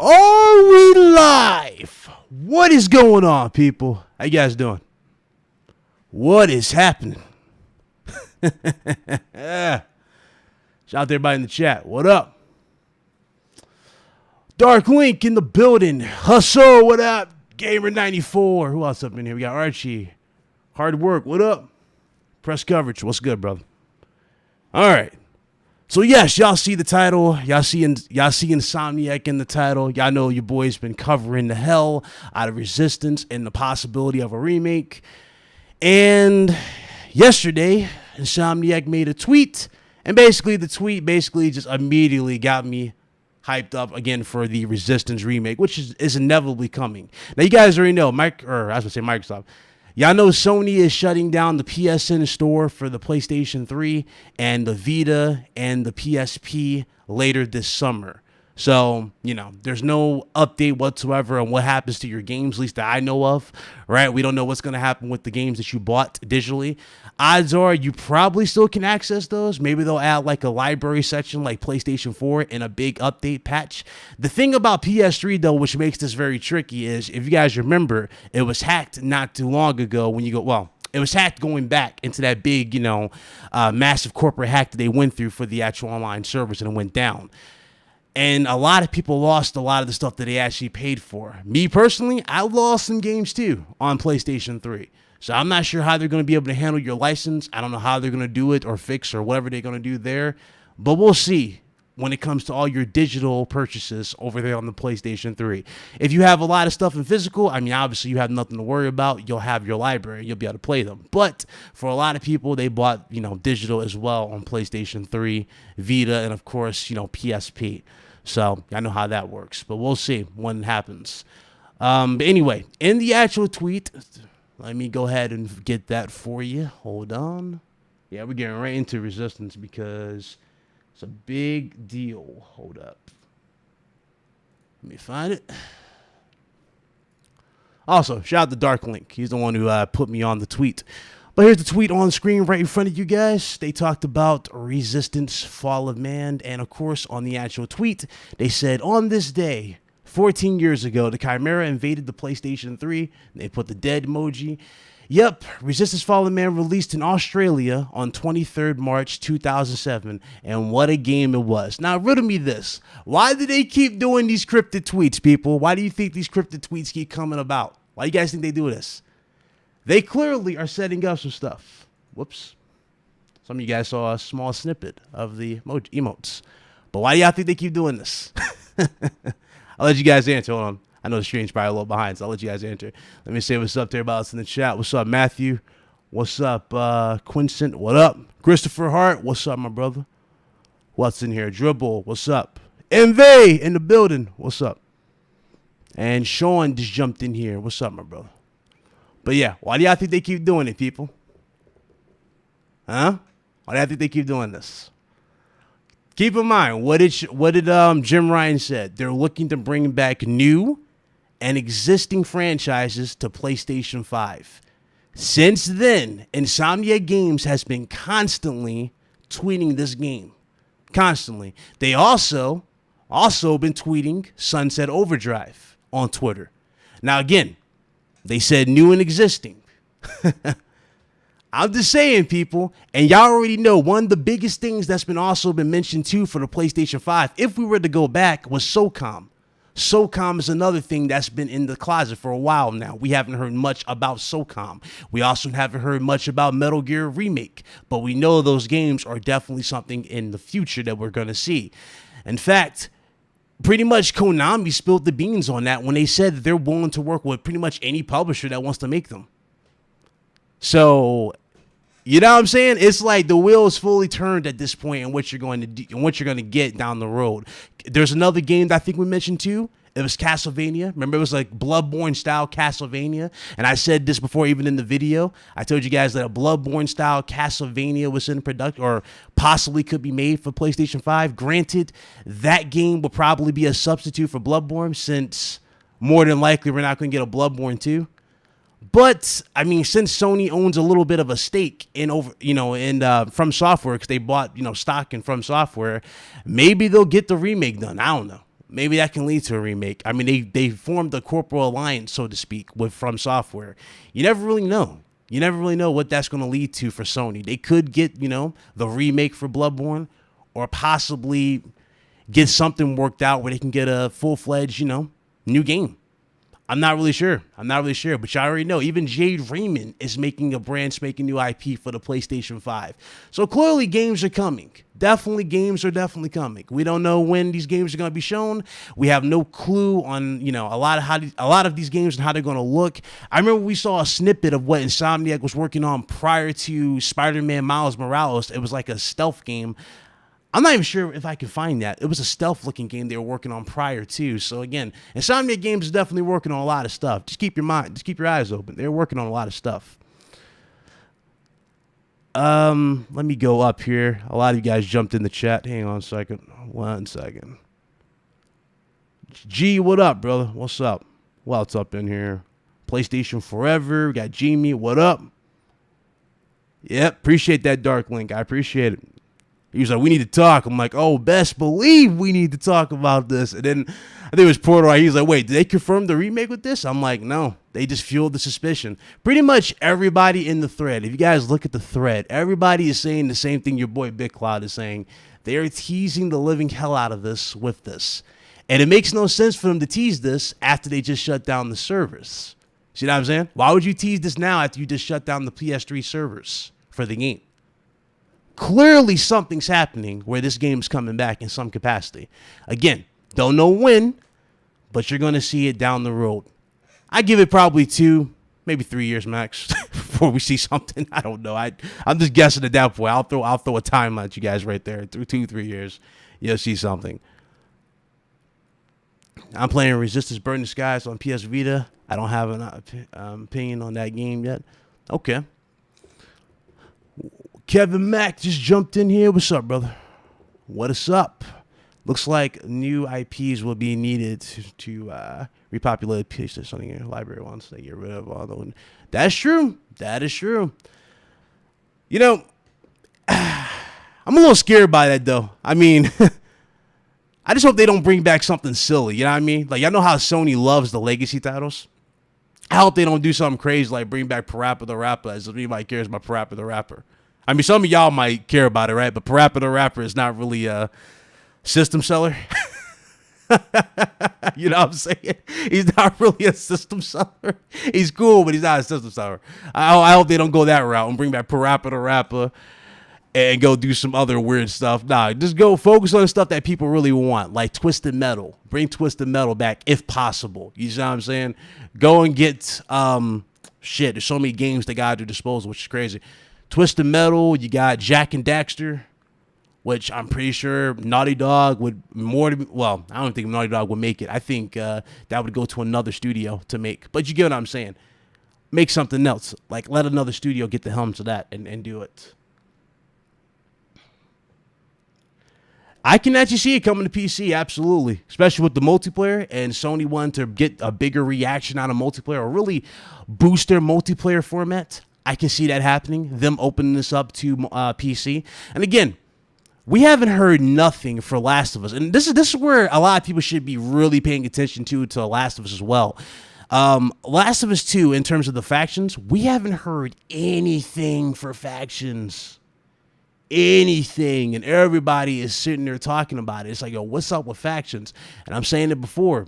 Are we live? What is going on, people? How you guys doing? What is happening? Shout out to everybody in the chat. What up? Dark Link in the building. Hustle, what up? Gamer94. Who else up in here? We got Archie. Hard work, what up? Press coverage. What's good, brother? All right. So yes, y'all see the title. Y'all see Insomniac in the title. Y'all know your boy's been covering the hell out of Resistance and the possibility of a remake. And yesterday, Insomniac made a tweet, and basically the tweet just immediately got me hyped up again for the Resistance remake, which is inevitably coming. Now you guys already know, Microsoft. Y'all know Sony is shutting down the PSN store for the PlayStation 3 and the Vita and the PSP later this summer. So, there's no update whatsoever on what happens to your games, at least that I know of, right? We don't know what's going to happen with the games that you bought digitally. Odds are you probably still can access those. Maybe they'll add like a library section like PlayStation 4 in a big update patch. The thing about PS3, though, which makes this very tricky is, if you guys remember, it was hacked not too long ago it was hacked going back into that big, massive corporate hack that they went through for the actual online servers, and it went down. And a lot of people lost a lot of the stuff that they actually paid for. Me personally, I lost some games too on PlayStation 3. So I'm not sure how they're going to be able to handle your license. I don't know how they're going to do it or fix or whatever they're going to do there. But we'll see when it comes to all your digital purchases over there on the PlayStation 3. If you have a lot of stuff in physical, obviously you have nothing to worry about. You'll have your library. You'll be able to play them. But for a lot of people, they bought, digital as well on PlayStation 3, Vita, and of course, PSP. So I know how that works, but we'll see when it happens. But anyway, in the actual tweet, let me go ahead and get that for you. Hold on. Yeah, we're getting right into Resistance because it's a big deal. Hold up. Let me find it. Also, shout out to Dark Link. He's the one who put me on the tweet. But here's the tweet on the screen right in front of you guys. They talked about Resistance, Fall of Man. And of course, on the actual tweet, they said, on this day, 14 years ago, the Chimera invaded the PlayStation 3. They put the dead emoji. Yep, Resistance, Fall of Man released in Australia on 23rd March 2007. And what a game it was. Now, riddle me this. Why do they keep doing these cryptid tweets, people? Why do you think these cryptid tweets keep coming about? Why do you guys think they do this? They clearly are setting up some stuff. Whoops. Some of you guys saw a small snippet of the emotes. But why do y'all think they keep doing this? I'll let you guys answer. Hold on. I know the stream's probably a little behind, so I'll let you guys answer. Let me say what's up to everybody else in the chat. What's up, Matthew? What's up, Quincent? What up? Christopher Hart? What's up, my brother? What's in here? Dribble? What's up? MV in the building? What's up? And Sean just jumped in here. What's up, my brother? But yeah, why do y'all think they keep doing it, people? Huh? Why do y'all think they keep doing this? Keep in mind, what did Jim Ryan said? They're looking to bring back new and existing franchises to PlayStation 5. Since then, Insomniac Games has been constantly tweeting this game. Constantly. They also been tweeting Sunset Overdrive on Twitter. Now again, they said new and existing. I'm just saying, people, and y'all already know one of the biggest things that's been also been mentioned too for the PlayStation 5, if we were to go back, was SOCOM. SOCOM is another thing that's been in the closet for a while now. We haven't heard much about SOCOM. We also haven't heard much about Metal Gear Remake, but we know those games are definitely something in the future that we're going to see. In fact, pretty much Konami spilled the beans on that when they said that they're willing to work with pretty much any publisher that wants to make them. So, you know what I'm saying? It's like the wheel is fully turned at this point in what you're going to do, and what you're going to get down the road. There's another game that I think we mentioned too. It was Castlevania. Remember, it was like Bloodborne style Castlevania. And I said this before, even in the video. I told you guys that a Bloodborne style Castlevania was in production, or possibly could be made for PlayStation 5. Granted, that game will probably be a substitute for Bloodborne, since more than likely we're not going to get a Bloodborne 2. But I mean, since Sony owns a little bit of a stake in From Software, because they bought stock in From Software, maybe they'll get the remake done. I don't know. maybe that can lead to a remake. I mean, they formed a corporate alliance, so to speak, with From Software. You never really know. You never really know what that's going to lead to for Sony. They could get, the remake for Bloodborne, or possibly get something worked out where they can get a full-fledged, new game. I'm not really sure. But you already know, even Jade Raymond is making a brand spanking new IP for the PlayStation 5. So clearly games are coming. Games are definitely coming. We don't know when these games are going to be shown. We have no clue on, a lot of these games and how they're going to look. I remember we saw a snippet of what Insomniac was working on prior to Spider-Man Miles Morales. It was like a stealth game. I'm not even sure if I can find that. It was a stealth-looking game they were working on prior to. So again, Insomniac Games is definitely working on a lot of stuff. Just keep your eyes open. They're working on a lot of stuff. Let me go up here. A lot of you guys jumped in the chat. Hang on a second. 1 second. G, what up, brother? What's up? What's up in here? PlayStation Forever. We got Jamie. What up? Yep, appreciate that Dark Link. I appreciate it. He was like, we need to talk. I'm like, oh, best believe we need to talk about this. And then I think it was Porter. He was like, wait, did they confirm the remake with this? I'm like, no, they just fueled the suspicion. Pretty much everybody in the thread, if you guys look at the thread, everybody is saying the same thing your boy Big Cloud is saying. They are teasing the living hell out of this with this. And it makes no sense for them to tease this after they just shut down the servers. See what I'm saying? Why would you tease this now after you just shut down the PS3 servers for the game? Clearly something's happening where this game's coming back in some capacity. Again, don't know when, but you're going to see it down the road. I give it probably 2, maybe 3 years max before we see something. I don't know. I'm just guessing at that point. I'll throw a timeline at you guys right there. 2-3 years, you'll see something. I'm playing Resistance Burning Skies on PS Vita. I don't have an opinion on that game yet. Okay. Kevin Mack just jumped in here. What's up, brother? What is up? Looks like new IPs will be needed to repopulate the PlayStation library once they get rid of all those. That's true. That is true. I'm a little scared by that, though. I mean, I just hope they don't bring back something silly. You know what I mean? Like, y'all know how Sony loves the legacy titles? I hope they don't do something crazy like bring back Parappa the Rapper, as if anybody cares about Parappa the Rapper. I mean, some of y'all might care about it, right? But Parappa the Rapper is not really a system seller. You know what I'm saying? He's not really a system seller. He's cool, but he's not a system seller. I hope they don't go that route and bring back Parappa the Rapper and go do some other weird stuff. Nah, just go focus on the stuff that people really want, like Twisted Metal. Bring Twisted Metal back if possible. You see what I'm saying? Go and get, there's so many games they got at their disposal, which is crazy. Twisted Metal, you got Jack and Daxter, which I'm pretty sure Naughty Dog would I don't think Naughty Dog would make it. I think that would go to another studio to make. But you get what I'm saying. Make something else. Like, let another studio get the helm to that and do it. I can actually see it coming to PC, absolutely. Especially with the multiplayer, and Sony wanting to get a bigger reaction out of multiplayer or really boost their multiplayer format. I can see that happening, them opening this up to PC. And again, we haven't heard nothing for Last of Us. And this is where a lot of people should be really paying attention to Last of Us as well. Last of Us 2, in terms of the factions, we haven't heard anything for factions. Anything. And everybody is sitting there talking about it. It's like, yo, what's up with factions? And I'm saying it before.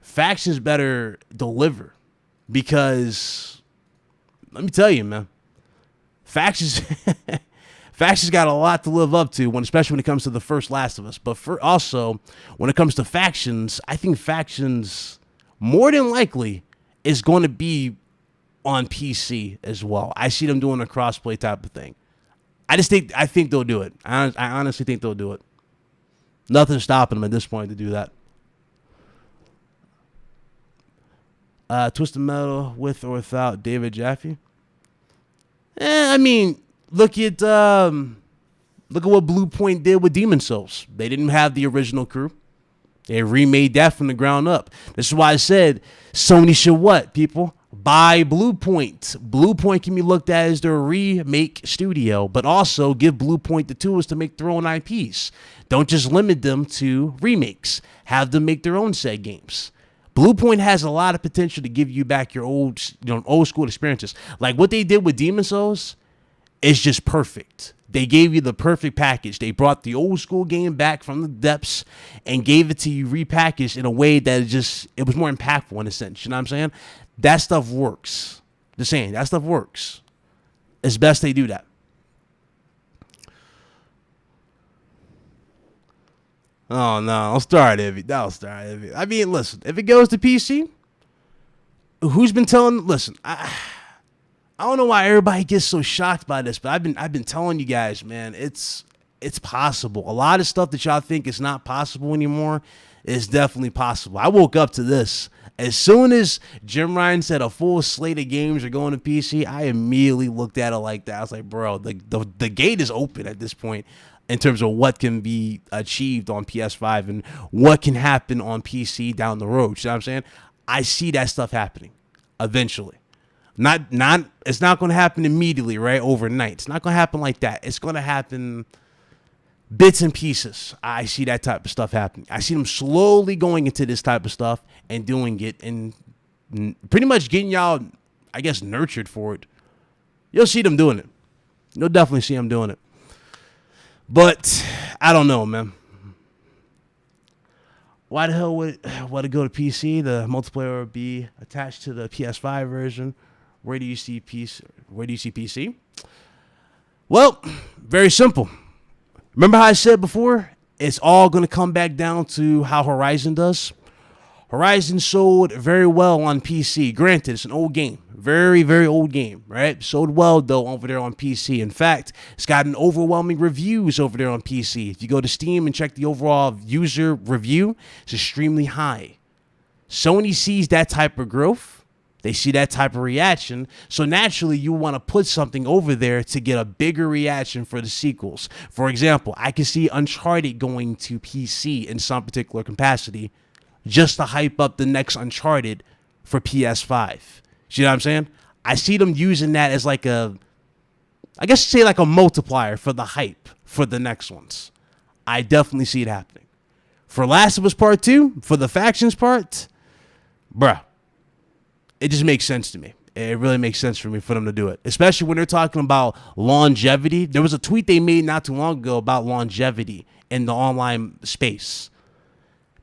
Factions better deliver. Because... let me tell you, man, factions got a lot to live up to, especially when it comes to the first Last of Us. But also, when it comes to factions, I think factions, more than likely, is going to be on PC as well. I see them doing a crossplay type of thing. I think they'll do it. I honestly think they'll do it. Nothing's stopping them at this point to do that. Twisted Metal with or without David Jaffe. I mean, look at what Blue Point did with Demon's Souls. They didn't have the original crew. They remade that from the ground up. This is why I said Sony should what, people? Buy Bluepoint. Bluepoint can be looked at as their remake studio, but also give Bluepoint the tools to make their own IPs. Don't just limit them to remakes. Have them make their own said games. Bluepoint has a lot of potential to give you back your old school experiences. Like what they did with Demon's Souls is just perfect. They gave you the perfect package. They brought the old school game back from the depths and gave it to you repackaged in a way that it was more impactful in a sense. You know what I'm saying? That stuff works. Just saying, that stuff works. It's best they do that. Oh, no. I'll start Ivy. I mean, listen, if it goes to PC, who's been telling... Listen, I don't know why everybody gets so shocked by this, but I've been telling you guys, man, it's possible. A lot of stuff that y'all think is not possible anymore is definitely possible. I woke up to this. As soon as Jim Ryan said a full slate of games are going to PC, I immediately looked at it like that. I was like, bro, the gate is open at this point in terms of what can be achieved on PS5 and what can happen on PC down the road. You know what I'm saying? I see that stuff happening eventually. It's not going to happen immediately, right? Overnight. It's not going to happen like that. It's going to happen bits and pieces. I see that type of stuff happening. I see them slowly going into this type of stuff and doing it and pretty much getting y'all, I guess, nurtured for it. You'll see them doing it. You'll definitely see them doing it. But I don't know, man. Why the hell would it go to PC? The multiplayer would be attached to the PS5 version. Where do you see PC? Well, very simple. Remember how I said before? It's all going to come back down to how Horizon does. Horizon sold very well on PC. Granted, it's an old game. Very, very old game, right? Sold well, though, over there on PC. In fact, it's gotten overwhelming reviews over there on PC. If you go to Steam and check the overall user review, it's extremely high. Sony sees that type of growth. They see that type of reaction. So naturally, you want to put something over there to get a bigger reaction for the sequels. For example, I can see Uncharted going to PC in some particular capacity just to hype up the next Uncharted for PS5. You know what I'm saying? I see them using that as like a multiplier for the hype for the next ones. I definitely see it happening. For Last of Us Part 2, for the factions part, bruh, it just makes sense to me. It really makes sense for me for them to do it, especially when they're talking about longevity. There was a tweet they made not too long ago about longevity in the online space.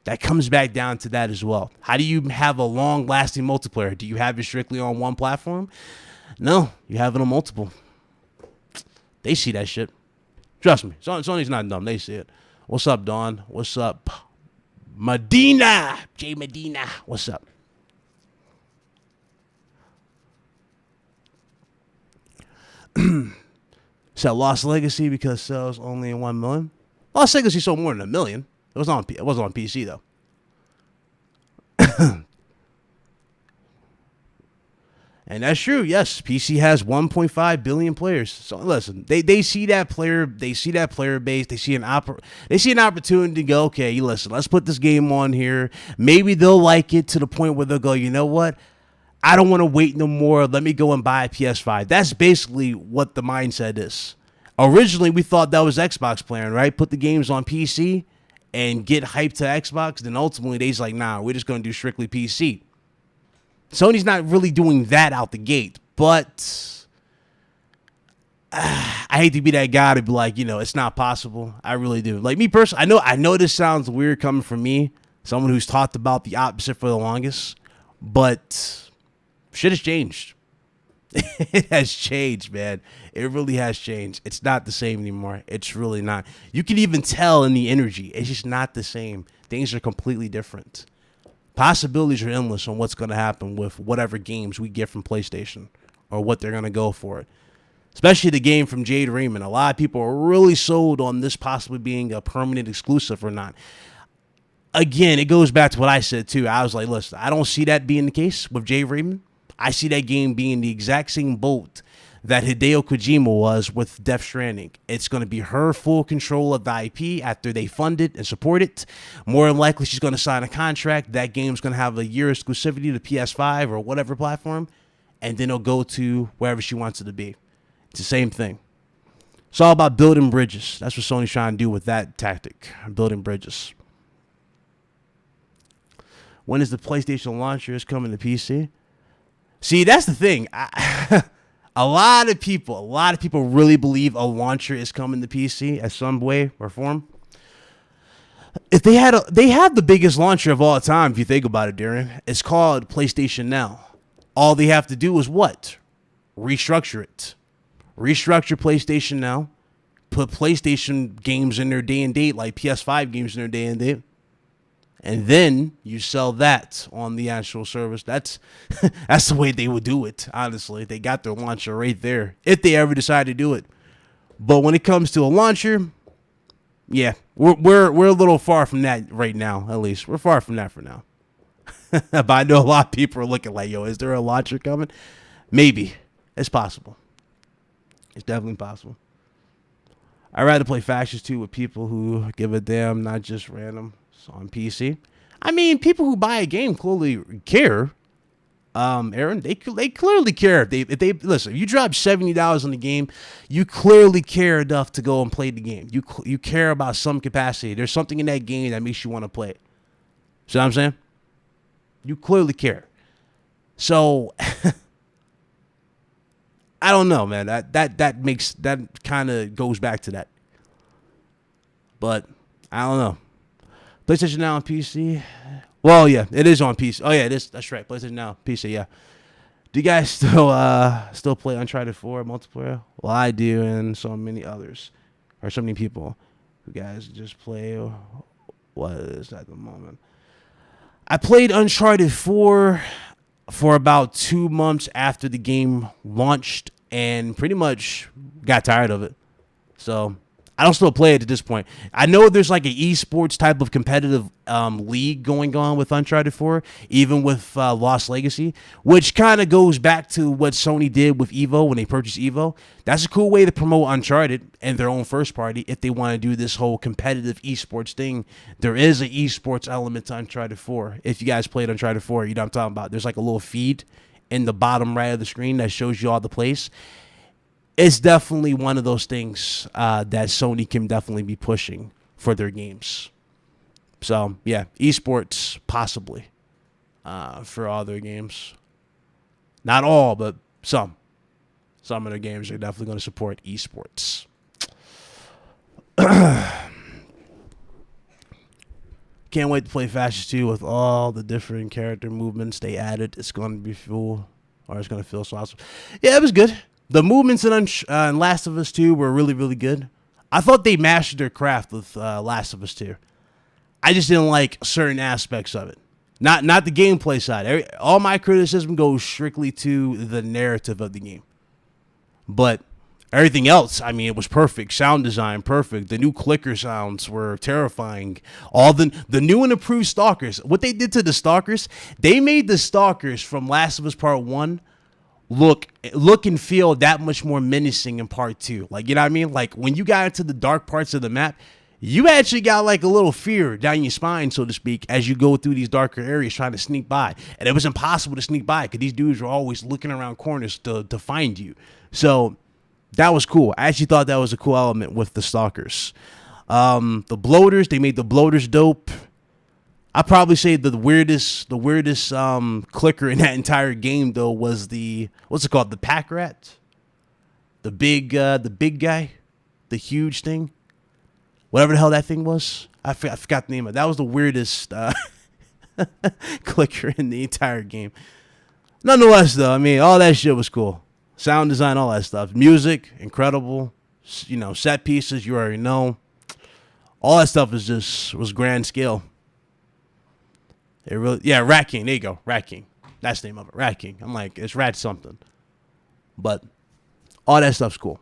That comes back down to that as well. How do you have a long-lasting multiplayer? Do you have it strictly on one platform? No, you have it on multiple. They see that shit. Trust me, Sony's not dumb. They see it. What's up, Dawn? What's up, Medina? J Medina. What's up? So Lost Legacy because sells only 1 million. Lost Legacy sold more than 1 million. It wasn't on PC though. And that's true. Yes, PC has 1.5 billion players. So listen, they see that player base. They see an opportunity to go, okay, listen, let's put this game on here. Maybe they'll like it to the point where they'll go, you know what? I don't want to wait no more. Let me go and buy a PS5. That's basically what the mindset is. Originally, we thought that was Xbox plan, right? Put the games on PC and get hyped to Xbox. Then ultimately, they's like, nah, we're just going to do strictly PC. Sony's not really doing that out the gate, but I hate to be that guy to be like, it's not possible. I really do. Like me personally, I know this sounds weird coming from me, someone who's talked about the opposite for the longest, but shit has changed. It has changed, man. It really has changed. It's not the same anymore. It's really not. You can even tell in the energy. It's just not the same. Things are completely different. Possibilities are endless on what's going to happen with whatever games we get from PlayStation or what they're going to go for it. Especially the game from Jade Raymond. A lot of people are really sold on this possibly being a permanent exclusive or not. Again, it goes back to what I said, too. I was like, listen, I don't see that being the case with Jade Raymond. I see that game being the exact same boat that Hideo Kojima was with Death Stranding. It's going to be her full control of the IP after they fund it and support it. More than likely, she's going to sign a contract. That game's going to have a year exclusivity to PS5 or whatever platform, and then it'll go to wherever she wants it to be. It's the same thing. It's all about building bridges. That's what Sony's trying to do with that tactic, building bridges. When is the PlayStation launcher is coming to PC? See, that's the thing. A lot of people really believe a launcher is coming to PC at some way or form. If they have the biggest launcher of all time, if you think about it, Darren. It's called PlayStation Now. All they have to do is what? Restructure it. Restructure PlayStation Now. Put PlayStation games in their day and date, like PS5 games in their day and date. And then you sell that on the actual service. That's the way they would do it, honestly. They got their launcher right there, if they ever decide to do it. But when it comes to a launcher, yeah, we're a little far from that right now, at least. We're far from that for now. But I know a lot of people are looking like, yo, is there a launcher coming? Maybe. It's possible. It's definitely possible. I'd rather play Factions 2 with people who give a damn, not just random. On PC. I mean, people who buy a game clearly care. Aaron, they clearly care. If they listen, if you drop $70 on the game, you clearly care enough to go and play the game. You care about some capacity. There's something in that game that makes you want to play it. See what I'm saying? You clearly care. So I don't know, man. That kind of goes back to that. But I don't know. PlayStation Now on PC. Well, yeah, it is on PC. Oh yeah, it is. That's right. PlayStation Now PC. Yeah. Do you guys still play Uncharted 4 multiplayer? Well, I do, and so many others, or so many people who guys just play. What is at the moment? I played Uncharted 4 for about 2 months after the game launched, and pretty much got tired of it. So I don't still play it at this point. I know there's like an esports type of competitive league going on with Uncharted 4, even with Lost Legacy, which kind of goes back to what Sony did with Evo when they purchased Evo. That's a cool way to promote Uncharted and their own first party if they want to do this whole competitive esports thing. There is an esports element to Uncharted 4. If you guys played Uncharted 4, you know what I'm talking about. There's like a little feed in the bottom right of the screen that shows you all the plays. It's definitely one of those things that Sony can definitely be pushing for their games. So, yeah, esports possibly for all their games. Not all, but some. Some of their games are definitely going to support esports. Can't wait to play Fascist 2 with all the different character movements they added. It's going to be full, or it's going to feel so awesome. Yeah, it was good. The movements in Last of Us 2 were really, really good. I thought they mastered their craft with Last of Us 2. I just didn't like certain aspects of it. Not the gameplay side. All my criticism goes strictly to the narrative of the game. But everything else, I mean, it was perfect. Sound design, perfect. The new clicker sounds were terrifying. All the new and improved stalkers. What they did to the stalkers, they made the stalkers from Last of Us Part 1 look and feel that much more menacing in Part 2. Like, you know what I mean? Like, when you got into the dark parts of the map, you actually got like a little fear down your spine, so to speak, as you go through these darker areas trying to sneak by. And it was impossible to sneak by because these dudes were always looking around corners to find you. So that was cool. I actually thought that was a cool element with the stalkers. The bloaters, they made the bloaters dope. I'd probably say the weirdest clicker in that entire game though was what's it called? The pack rat? The big guy? The huge thing? Whatever the hell that thing was. I forgot the name of it. That was the weirdest clicker in the entire game. Nonetheless though, I mean, all that shit was cool. Sound design, all that stuff. Music, incredible. You know, set pieces, you already know. All that stuff was grand scale. It really, yeah, Rat King. There you go, Rat King. That's the name of it, Rat King. I'm like, it's Rat something, but all that stuff's cool.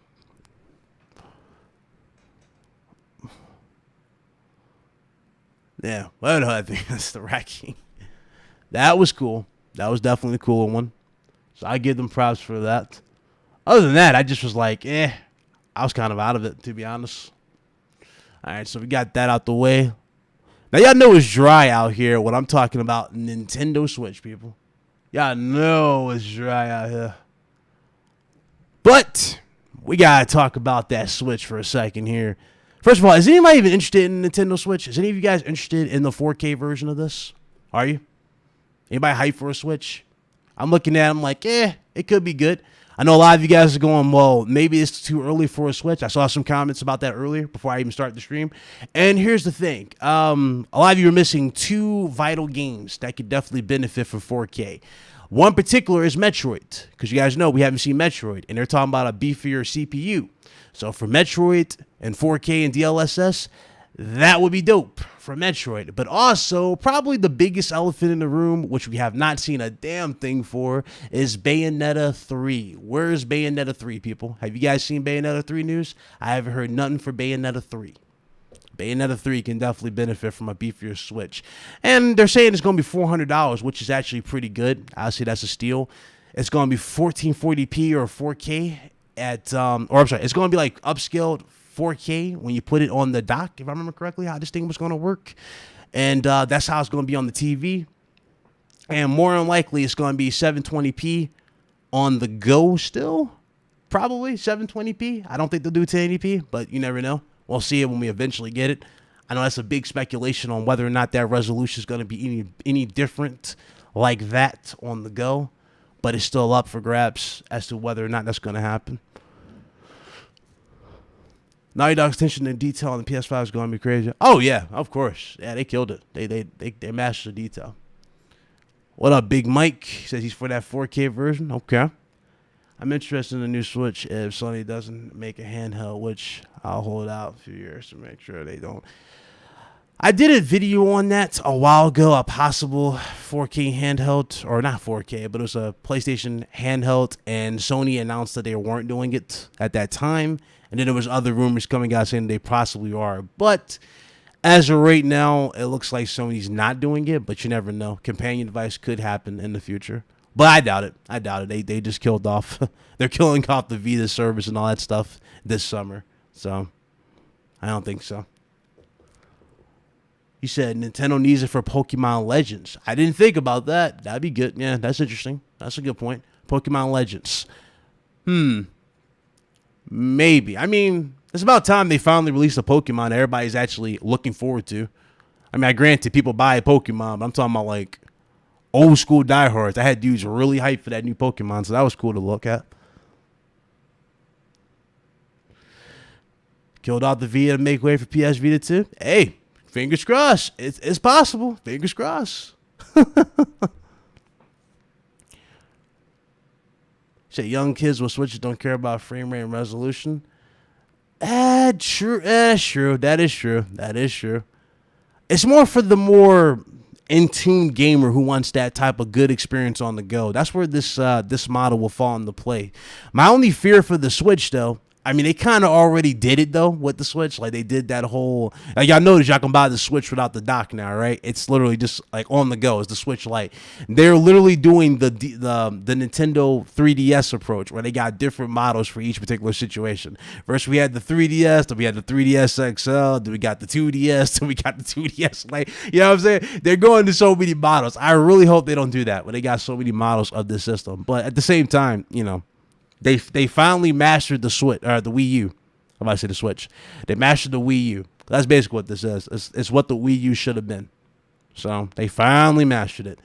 Yeah, well, I think that's the Rat King. That was cool. That was definitely a cool one. So I give them props for that. Other than that, I just was like, I was kind of out of it, to be honest. All right, so we got that out the way. Now, y'all know it's dry out here when I'm talking about Nintendo Switch, people. Y'all know it's dry out here. But we got to talk about that Switch for a second here. First of all, is anybody even interested in Nintendo Switch? Is any of you guys interested in the 4K version of this? Are you? Anybody hyped for a Switch? I'm looking at it, I'm like, it could be good. I know a lot of you guys are going, well, maybe it's too early for a Switch. I saw some comments about that earlier before I even started the stream. And here's the thing. A lot of you are missing two vital games that could definitely benefit from 4K. One particular is Metroid, because you guys know we haven't seen Metroid, and they're talking about a beefier CPU. So for Metroid and 4K and DLSS, that would be dope for Metroid. But also, probably the biggest elephant in the room, which we have not seen a damn thing for, is Bayonetta 3. Where's Bayonetta 3, people? Have you guys seen Bayonetta 3 news? I haven't heard nothing for Bayonetta 3. Bayonetta 3 can definitely benefit from a beefier Switch. And they're saying it's going to be $400, which is actually pretty good. I'll say that's a steal. It's going to be 1440p or 4K it's going to be like upscaled 4K when you put it on the dock, if I remember correctly, how this thing was going to work. And that's how it's going to be on the TV. And more than likely, it's going to be 720p on the go still. Probably 720p. I don't think they'll do 1080p, but you never know. We'll see it when we eventually get it. I know that's a big speculation on whether or not that resolution is going to be any different like that on the go. But it's still up for grabs as to whether or not that's going to happen. Naughty Dog's attention to detail on the PS5 is going to be crazy. Oh, yeah, of course. Yeah, they killed it. They mastered the detail. What up, Big Mike? He says he's for that 4K version. Okay. I'm interested in the new Switch if Sony doesn't make a handheld, which I'll hold out a few years to make sure they don't. I did a video on that a while ago, a possible 4K handheld, or not 4K, but it was a PlayStation handheld, and Sony announced that they weren't doing it at that time, and then there was other rumors coming out saying they possibly are, but as of right now, it looks like Sony's not doing it, but you never know. Companion device could happen in the future, but I doubt it. They just killed off, they're killing off the Vita service and all that stuff this summer, so I don't think so. He said Nintendo needs it for Pokemon Legends. I didn't think about that. That'd be good. Yeah, that's interesting. That's a good point. Pokemon Legends. Maybe. I mean, it's about time they finally released a Pokemon that everybody's actually looking forward to. I mean, granted, people buy Pokemon, but I'm talking about like old school diehards. I had dudes really hyped for that new Pokemon, so that was cool to look at. Killed out the Vita to make way for PS Vita 2. Hey. Fingers crossed. It's possible. Fingers crossed. Say young kids with Switches don't care about frame rate and resolution. True. True. That is true. That is true. It's more for the more in-tune gamer who wants that type of good experience on the go. That's where this model will fall into play. My only fear for the Switch, though, I mean, they kind of already did it, though, with the Switch. Like, they did that whole... Like, y'all notice y'all can buy the Switch without the dock now, right? It's literally just, like, on the go. It's the Switch Lite. They're literally doing the Nintendo 3DS approach, where they got different models for each particular situation. First, we had the 3DS, then we had the 3DS XL, then we got the 2DS, then we got the 2DS Lite. You know what I'm saying? They're going to so many models. I really hope they don't do that, when they got so many models of this system. But at the same time, you know... They finally mastered the Switch, or the Wii U. I'm about to say the Switch. They mastered the Wii U. That's basically what this is. It's what the Wii U should have been. So they finally mastered it.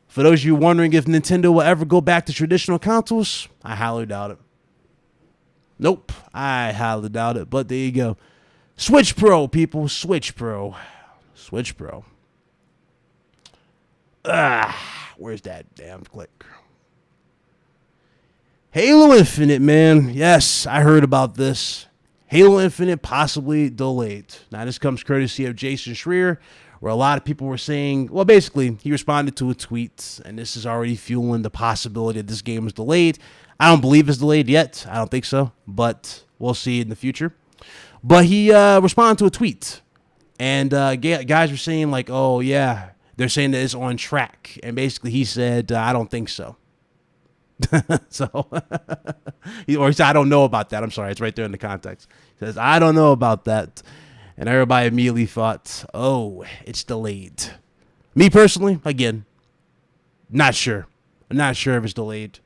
For those of you wondering if Nintendo will ever go back to traditional consoles, I highly doubt it. Nope, I highly doubt it. But there you go. Switch Pro, people. Switch Pro. Switch Pro. Where's that damn click? Halo Infinite, man. Yes, I heard about this. Halo Infinite possibly delayed. Now, this comes courtesy of Jason Schreier, where a lot of people were saying, well, basically, he responded to a tweet, and this is already fueling the possibility that this game is delayed. I don't believe it's delayed yet. I don't think so, but we'll see in the future. But he responded to a tweet, and guys were saying, like, oh, yeah, they're saying that it's on track. And basically, he said, I don't think so. So, or he said, I don't know about that. I'm sorry. It's right there in the context. He says, I don't know about that. And everybody immediately thought, oh, it's delayed. Me personally, again, not sure. I'm not sure if it's delayed.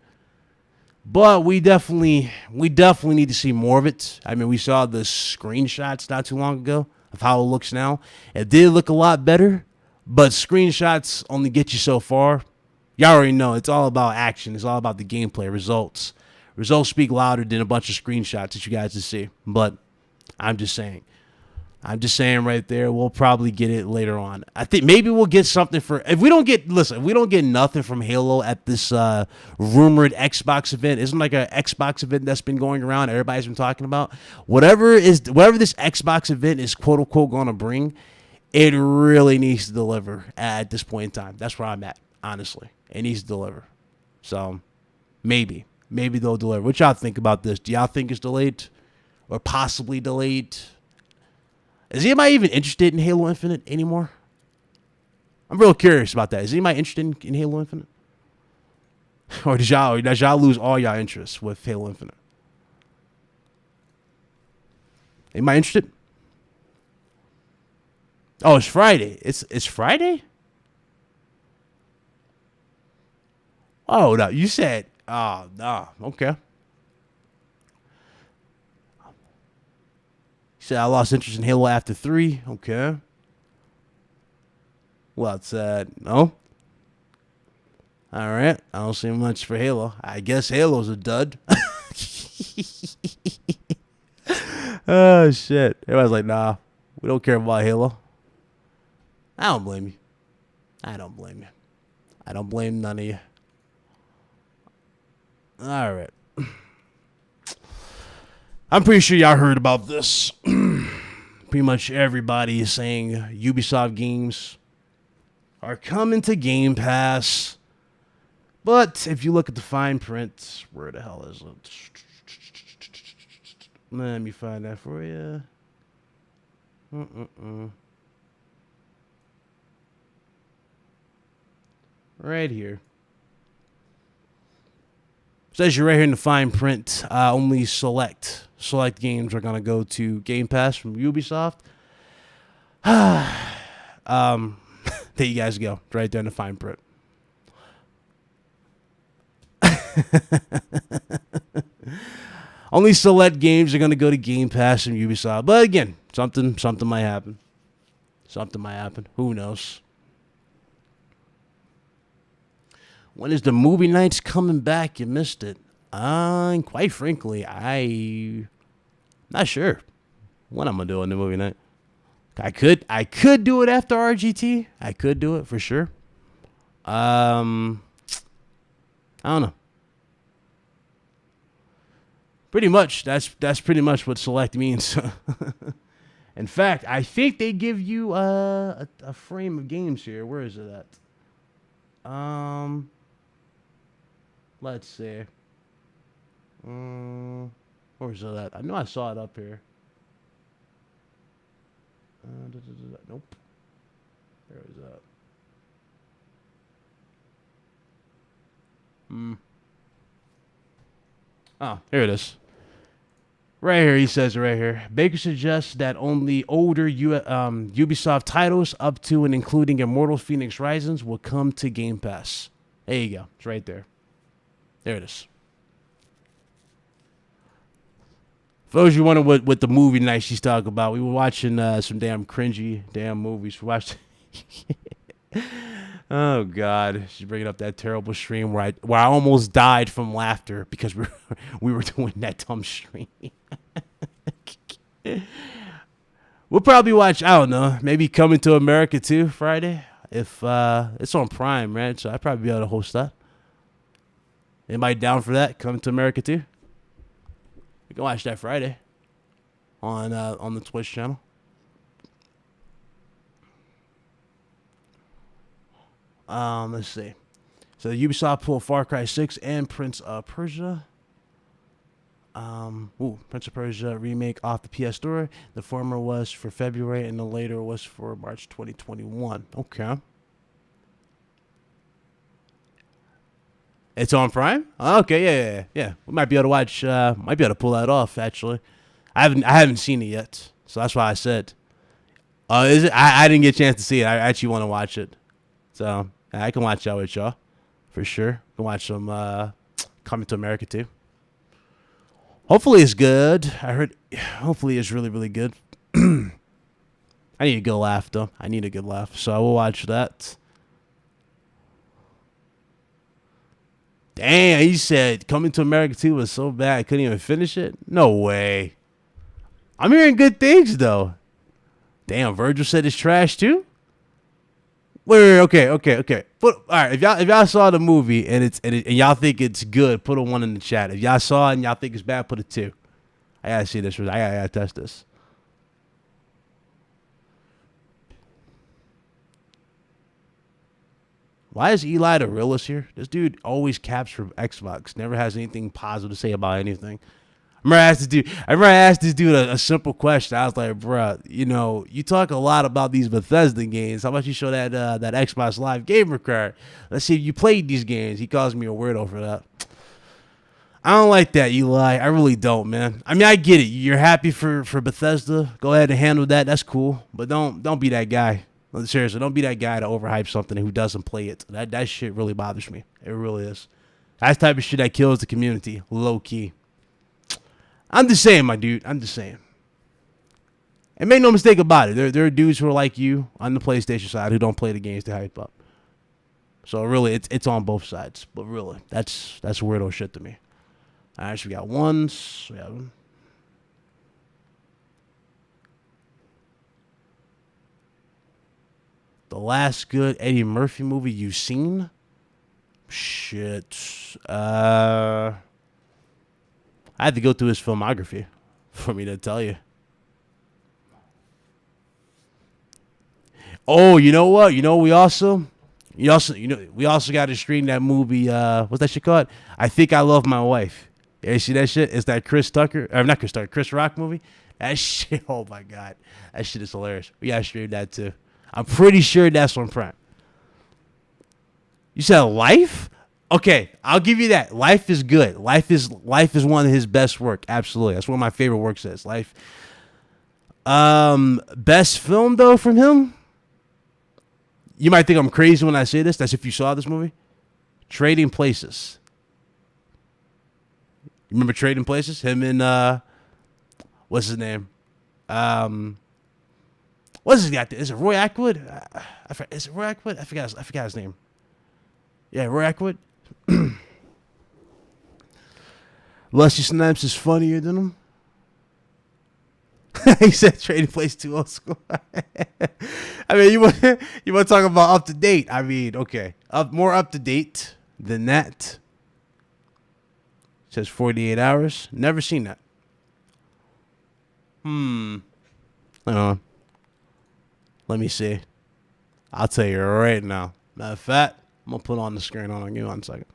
But we definitely need to see more of it. I mean, we saw the screenshots not too long ago of how it looks now. It did look a lot better, but screenshots only get you so far. Y'all already know it's all about action. It's all about the gameplay, results. Results speak louder than a bunch of screenshots that you guys just see. But I'm just saying right there, we'll probably get it later on. I think maybe we'll get something if we don't get nothing from Halo at this rumored Xbox event. Isn't like an Xbox event that's been going around, everybody's been talking about. Whatever this Xbox event is quote unquote gonna bring, it really needs to deliver at this point in time. That's where I'm at, honestly. It needs to deliver. So maybe they'll deliver. What y'all think about this? Do y'all think it's delayed or possibly delayed? Is anybody even interested in Halo Infinite anymore? I'm real curious about that. Is anybody interested in Halo Infinite? Or did y'all lose all y'all interest with Halo Infinite? Anybody interested? Oh, it's Friday. It's Friday? Oh, no. You said, oh, no. Okay. You said I lost interest in Halo after 3. Okay. Well, it's no. All right. I don't see much for Halo. I guess Halo's a dud. Oh, shit. Everybody's like, nah, we don't care about Halo. I don't blame you. I don't blame none of you. All right. I'm pretty sure y'all heard about this. Pretty much everybody is saying Ubisoft games are coming to Game Pass. But if you look at the fine print, where the hell is it? Let me find that for you. Right here. Says you're right here in the fine print. Only select games are gonna go to Game Pass from Ubisoft. There you guys go. Right there in the fine print. Only select games are gonna go to Game Pass from Ubisoft. But again, something might happen. Who knows? When is the movie nights coming back? You missed it. Quite frankly, I'm not sure when I'm gonna do it in the movie night. I could do it after RGT. I could do it for sure. I don't know. Pretty much, that's pretty much what select means. In fact, I think they give you a frame of games here. Where is it at? Let's see. Where's it at? I know I saw it up here. Nope. Where is that? Oh, here it is. Right here, he says it right here. Baker suggests that only older Ubisoft titles up to and including Immortal Phoenix Rising will come to Game Pass. There you go. It's right there. There it is. For those you wondering what the movie night she's talking about, we were watching some cringy movies. We watched. Oh God, she's bringing up that terrible stream where I almost died from laughter because we were doing that dumb stream. We'll probably watch, I don't know, maybe Coming to America too Friday if it's on Prime, right? So I'd probably be able to host that. Anybody down for that? Coming to America too? You can watch that Friday on the Twitch channel. Let's see. So Ubisoft pulled Far Cry 6 and Prince of Persia. Prince of Persia remake off the PS Store. The former was for February and the later was for March 2021. Okay. It's on Prime. Oh, okay, yeah. We might be able to watch. Might be able to pull that off. Actually, I haven't seen it yet, so that's why I said. Is it? I didn't get a chance to see it. I actually want to watch it, so I can watch that with y'all for sure. Can watch some Coming to America too. Hopefully it's good. I heard. Hopefully it's really really good. I need a good laugh though. I need a good laugh, so I will watch that. Damn, he said Coming to America 2 was so bad I couldn't even finish it. No way. I'm hearing good things though. Damn, Virgil said it's trash too. Wait, okay. All right, if y'all saw the movie and y'all think it's good, put a 1 in the chat. If y'all saw it and y'all think it's bad, put a 2. I gotta see this. I gotta test this. Why is Eli the realist here? This dude always caps for Xbox. Never has anything positive to say about anything. I remember I asked this dude a simple question. I was like, bruh, you talk a lot about these Bethesda games. How about you show that Xbox Live gamer card? Let's see if you played these games. He calls me a weirdo for that. I don't like that, Eli. I really don't, man. I mean, I get it. You're happy for Bethesda. Go ahead and handle that. That's cool. But don't be that guy. Seriously, don't be that guy to overhype something who doesn't play it. That shit really bothers me. It really is. That's the type of shit that kills the community, low key. I'm just saying, my dude. I'm just saying. And make no mistake about it. There are dudes who are like you on the PlayStation side who don't play the games to hype up. So really, it's on both sides. But really, that's weirdo shit to me. All right, so we got ones. We have them. The last good Eddie Murphy movie you've seen? Shit. I had to go through his filmography for me to tell you. Oh, you know what? We also got to stream that movie. What's that shit called? I Think I Love My Wife. Yeah, you see that shit? It's that Chris Rock movie. That shit. Oh my god, that shit is hilarious. We gotta stream that too. I'm pretty sure that's on Prime. You said Life? Okay, I'll give you that. Life is good. Life is one of his best work. Absolutely. That's one of my favorite works is. Life. Best film though from him? You might think I'm crazy when I say this. That's if you saw this movie. Trading Places. You remember Trading Places? Him and what's his name? What's his guy? Is it Roy Ackwood? Is it Roy Ackwood? I forgot his name. Yeah, Roy Ackwood. Lusty Snipes is funnier than him. He said Trading Place 2 old school. I mean, you want to talk about up to date? I mean, okay, more up to date than that. It says 48 hours. Never seen that. Hold on. Let me see. I'll tell you right now. Matter of fact, I'm gonna put on the screen. Hold on, give me 1 second.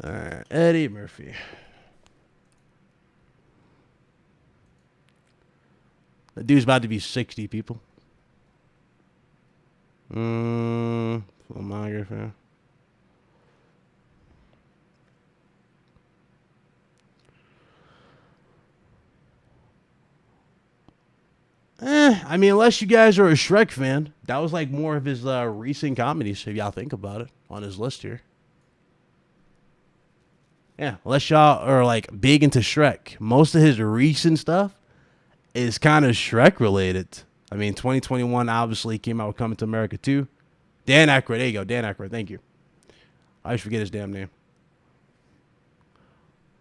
All right, Eddie Murphy. The dude's about to be 60, people. Filmography. I mean, unless you guys are a Shrek fan, that was like more of his recent comedies, if y'all think about it, on his list here. Yeah, unless y'all are like big into Shrek, most of his recent stuff is kind of Shrek related. I mean, 2021 obviously came out with Coming to America 2. Dan Aykroyd, there you go, Dan Aykroyd, thank you. I always forget his damn name.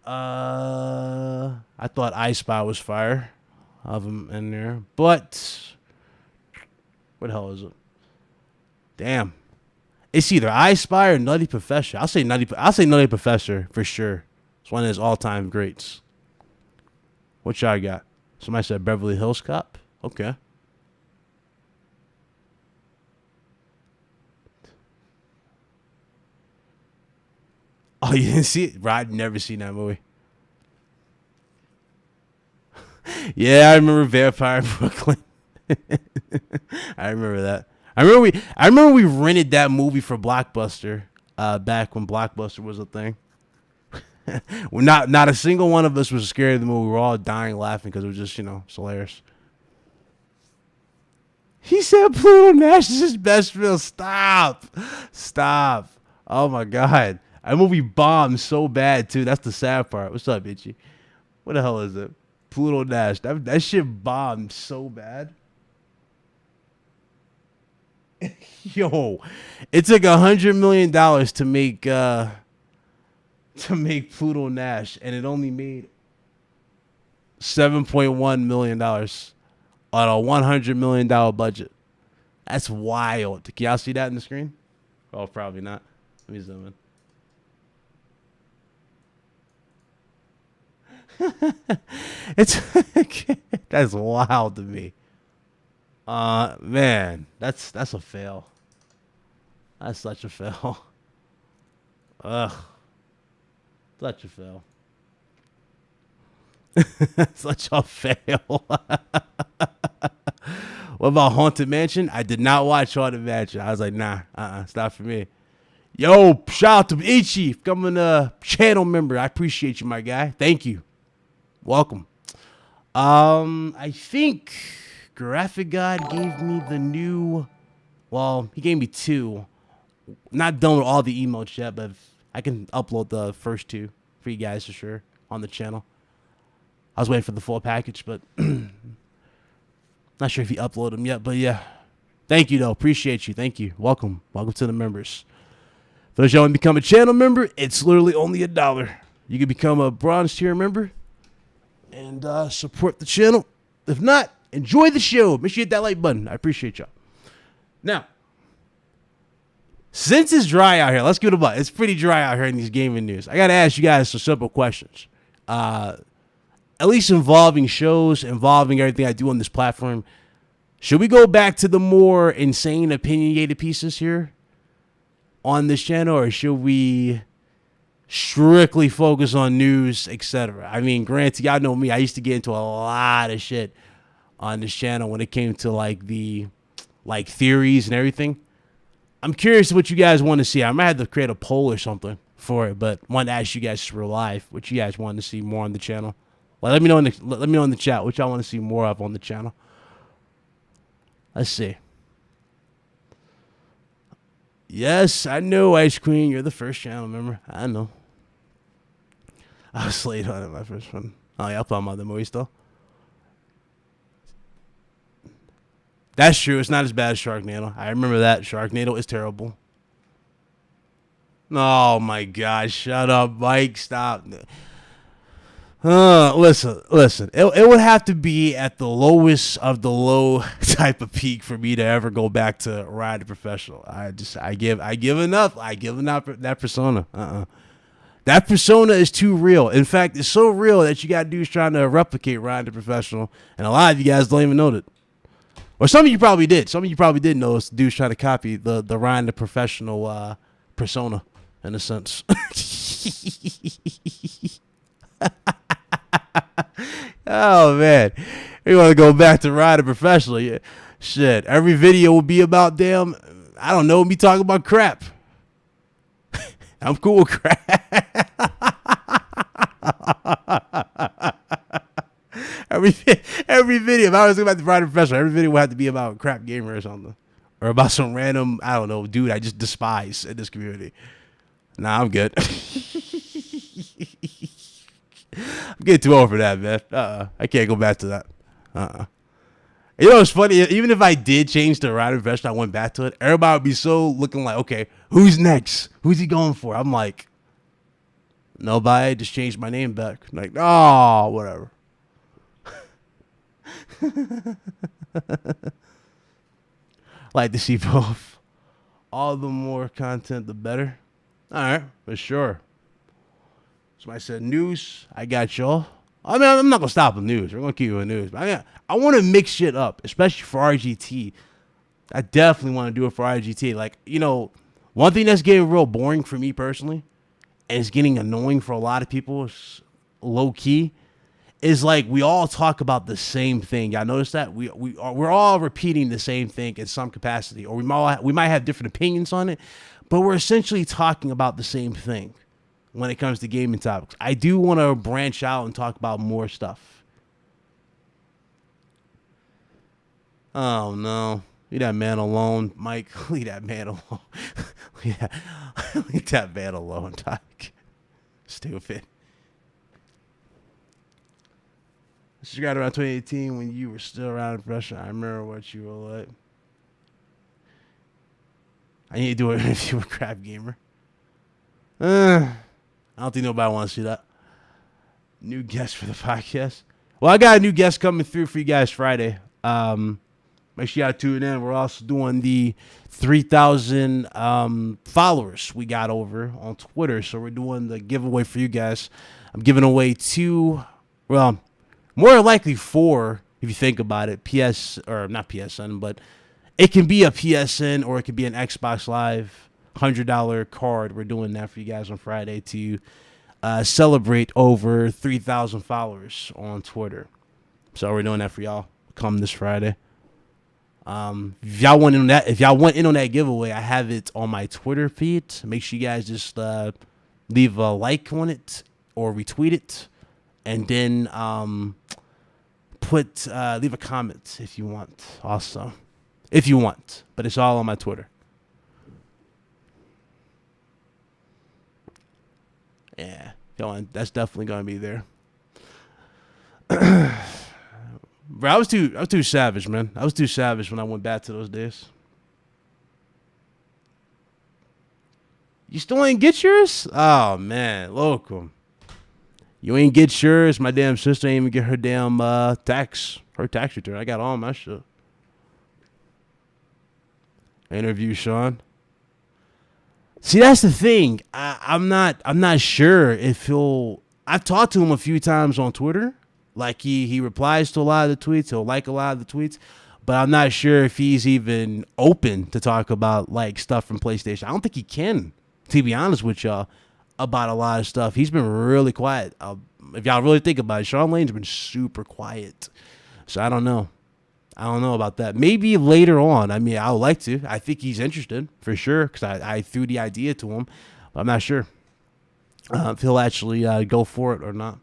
I thought I Spy was fire. Of him in there, but what the hell is it? Damn, it's either I Spy or Nutty Professor. I'll say Nutty Professor for sure. It's one of his all-time greats. What y'all got? Somebody said Beverly Hills Cop. Okay. Oh, you didn't see it? Bro, I'd never seen that movie. Yeah, I remember Vampire in Brooklyn. I remember that. I remember we rented that movie for Blockbuster back when Blockbuster was a thing. We're not a single one of us was scared of the movie. We were all dying laughing because it was just, it's hilarious. He said Pluto Nash is his best film. Stop. Oh my God. That movie bombed so bad too. That's the sad part. What's up, Itchy? What the hell is it? Pluto Nash. That shit bombed so bad. Yo, it took $100 million to make Pluto Nash, and it only made $7.1 million on a $100 million budget. That's wild. Can y'all see that in the screen? Oh, probably not. Let me zoom in. It's that's wild to me. Man, that's a fail. That's such a fail. Ugh. Such a fail. Such a fail. What about Haunted Mansion? I did not watch Haunted Mansion. I was like, nah, it's not for me. Yo, shout out to Ichi, becoming a channel member. I appreciate you, my guy. Thank you. Welcome. I think Graphic God gave me the new. Well, he gave me 2. Not done with all the emotes yet, but I can upload the first 2 for you guys for sure on the channel. I was waiting for the full package, but not sure if he uploaded them yet. But yeah, thank you though. Appreciate you. Thank you. Welcome to the members. For those y'all want to become a channel member, it's literally only $1. You can become a bronze tier member and support the channel. If not, enjoy the show. Make sure you hit that like button. I appreciate y'all. Now, since it's dry out here, let's give it a butt. It's pretty dry out here in these gaming news. I got to ask you guys some simple questions. At least involving shows, involving everything I do on this platform. Should we go back to the more insane opinionated pieces here on this channel, or should we strictly focus on news, etc.? I mean, granted, y'all know me. I used to get into a lot of shit on this channel when it came to the theories and everything. I'm curious what you guys want to see. I might have to create a poll or something for it, but want to ask you guys for live what you guys want to see more on the channel. Well, let me know in the chat what y'all want to see more of on the channel. Let's see. Yes, I know, Ice Queen. You're the first channel member. I know. I was late on it, my first one. Oh, yeah, I'll put on the movies though. That's true. It's not as bad as Sharknado. I remember that. Sharknado is terrible. Oh, my God. Shut up, Mike. Stop. Listen. It would have to be at the lowest of the low type of peak for me to ever go back to Ride the Professional. I give enough. I give enough that persona. That persona is too real. In fact, it's so real that you got dudes trying to replicate Ride the Professional, and a lot of you guys don't even know that. Or some of you probably did. Some of you probably did know dudes trying to copy the Ryan the Professional persona in a sense. Oh man, you want to go back to Ryan the Professional? Yeah. Shit, every video will be about I don't know, me talking about crap. I'm cool with crap. Every video, if I was about to Ride the Professional, every video would have to be about crap gamer or something. Or about some random, I don't know, dude I just despise in this community. Nah, I'm good. I'm getting too old for that, man. I can't go back to that. You know, it's funny. Even if I did change to Ride the Professional, I went back to it, everybody would be so looking like, okay, who's next? Who's he going for? I'm like, nobody. Just changed my name back. Like, oh, whatever. Like to see both. All the more content, the better. All right, for sure. Somebody said news. I got y'all. I mean, I'm not gonna stop with news. We're gonna keep with news. But I want to mix shit up, especially for RGT. I definitely want to do it for RGT. Like, you know, one thing that's getting real boring for me personally, and it's getting annoying for a lot of people, is low key, is like we all talk about the same thing. Y'all notice that we're all repeating the same thing in some capacity, or we might have different opinions on it, but we're essentially talking about the same thing when it comes to gaming topics. I do want to branch out and talk about more stuff. Oh no, leave that man alone, Mike. Leave that man alone. Leave that man alone, Doc. Stupid. You got around 2018 when you were still around in Russia. I remember what you were like. I need to do an interview with Crap Gamer. I don't think nobody wants to see that. New guest for the podcast. Well, I got a new guest coming through for you guys Friday. Make sure y'all tune in. We're also doing the 3,000 followers we got over on Twitter. So we're doing the giveaway for you guys. I'm giving away more likely 4, if you think about it, not PSN, but it can be a PSN or it could be an Xbox Live $100 card. We're doing that for you guys on Friday to celebrate over 3,000 followers on Twitter. So we're doing that for y'all come this Friday. If y'all want in on that giveaway, I have it on my Twitter feed. Make sure you guys just leave a like on it or retweet it. And then leave a comment if you want also. If you want. But it's all on my Twitter. Yeah. That's definitely going to be there. Bro, I was too savage, man. I was too savage when I went back to those days. You still ain't get yours? Oh, man. Local. You ain't get yours. My damn sister ain't even get her damn tax return. I got all my shit. Interview Sean. See, that's the thing. I'm not sure if he'll. I've talked to him a few times on Twitter. Like he replies to a lot of the tweets. He'll like a lot of the tweets. But I'm not sure if he's even open to talk about like stuff from PlayStation. I don't think he can, to be honest with y'all, about a lot of stuff. He's been really quiet. If y'all really think about it, Sean Lane's been super quiet. So I don't know. I don't know about that. Maybe later on. I mean, I would like to. I think he's interested for sure because I threw the idea to him. But I'm not sure if he'll actually go for it or not.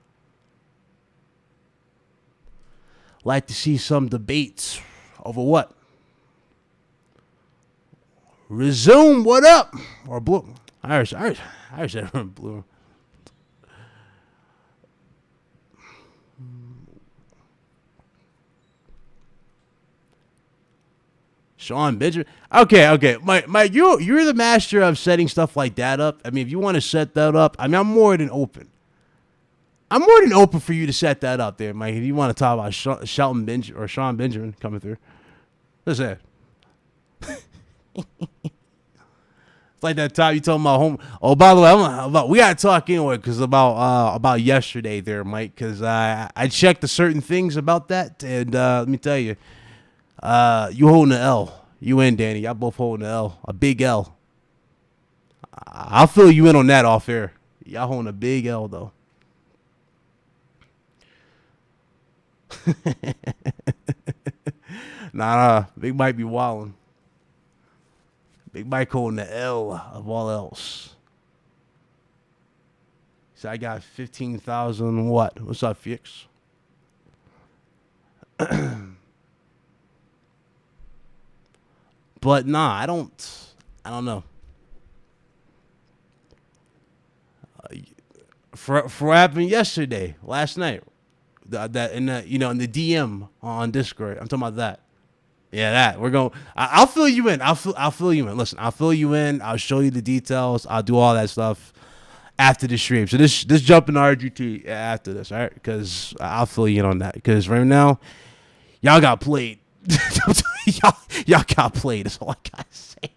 Like to see some debates over what? Resume what up? Or blue. I said blue. Sean Benjamin. Okay. Mike, you're the master of setting stuff like that up. I mean, if you want to set that up, I mean, I'm more than open. I'm more than open for you to set that up there, Mike. If you want to talk about Sean Benjamin coming through. Listen. It's like that time you told my home. Oh, by the way, we gotta talk anyway, because about yesterday there, Mike. Because I checked the certain things about that, and let me tell you, you holding the L. You and Danny, y'all both holding the L, a big L. I'll fill you in on that off air. Y'all holding a big L though. Nah, Big Mike be wildin'. Big Mike holding the L of all else. So I got 15,000 what? What's up, Fix? But nah, I don't know. For what happened last night, that in the in the DM on Discord. I'm talking about that. Yeah, that we're going. I'll fill you in. I'll fill you in. Listen, I'll fill you in. I'll show you the details. I'll do all that stuff after the stream. So this jump in RGT after this, all right? Because I'll fill you in on that. Because right now, y'all got played. y'all got played. That's all I gotta say.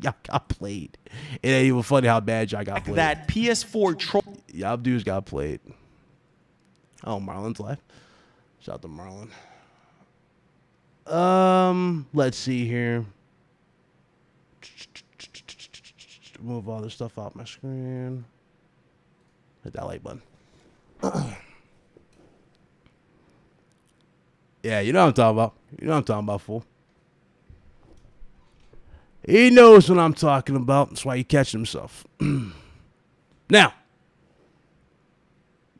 Y'all got played. It ain't even funny how bad y'all got played. That PS4 troll. Y'all dudes got played. Oh, Marlon's live. Shout out to Marlon. Let's see here. Move all this stuff off my screen. Hit that like button. Yeah, you know what I'm talking about. You know what I'm talking about, fool. He knows what I'm talking about. That's why he catching himself. Now,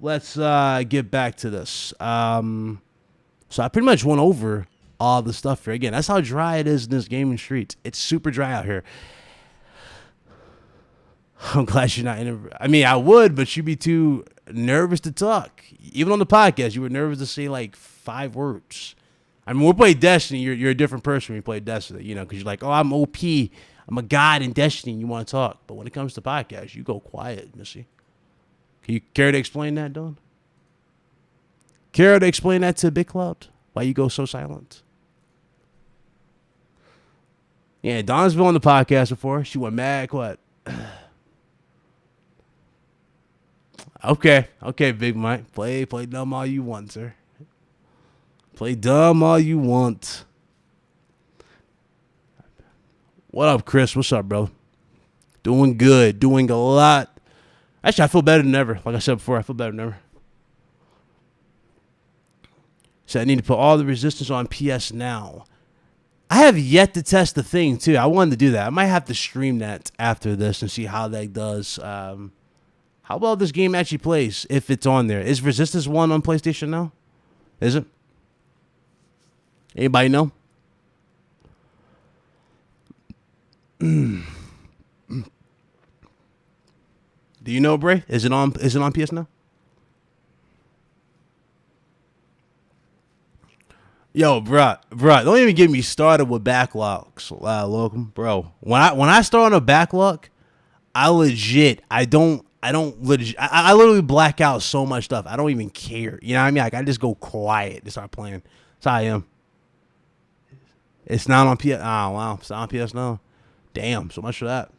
let's get back to this. So I pretty much went over all the stuff here. Again, that's how dry it is in this gaming street. It's super dry out here. I'm glad you're not in I mean, I would, but you'd be too nervous to talk. Even on the podcast, you were nervous to say like 5 words. I mean, when we play Destiny, you're a different person when you play Destiny, you know, because you're like, oh, I'm OP. I'm a god in Destiny, and you want to talk. But when it comes to podcasts, you go quiet, Missy. Can you care to explain that, Don? Care to explain that to Big Cloud? Why you go so silent? Yeah, Don's been on the podcast before. She went mad, what? Okay, Big Mike. Play dumb all you want, sir. Play dumb all you want. What up, Chris? What's up, bro? Doing good. Doing a lot. Actually, I feel better than ever. Like I said before, I feel better than ever. So I need to put all the resistance on PS Now. I have yet to test the thing, too. I wanted to do that. I might have to stream that after this and see how that does. How well this game actually plays if it's on there. Is Resistance 1 on PlayStation Now? Is it? Anybody know? Do you know, Bray? Is it on PS Now? Yo, bruh, don't even get me started with backlogs, Logan, bro. When I start on a backlog, I literally black out so much stuff. I don't even care. You know what I mean? Like, I just go quiet to start playing. That's how I am. It's not on PS. Oh, wow. It's not on PS Now. Damn, so much for that.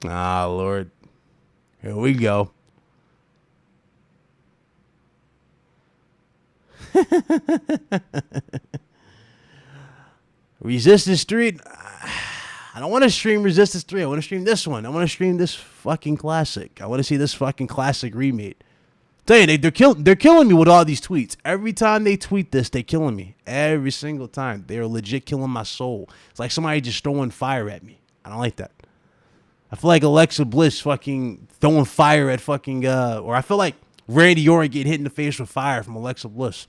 Ah, Lord. Here we go. Resistance 3. I don't want to stream Resistance 3. I want to stream this one. I want to stream this fucking classic. I want to see this fucking classic remake. Tell you, they're killing me with all these tweets. Every time they tweet this, they're killing me. Every single time. They're legit killing my soul. It's like somebody just throwing fire at me. I don't like that. I feel like Alexa Bliss fucking throwing fire at fucking, or I feel like Randy Orton getting hit in the face with fire from Alexa Bliss.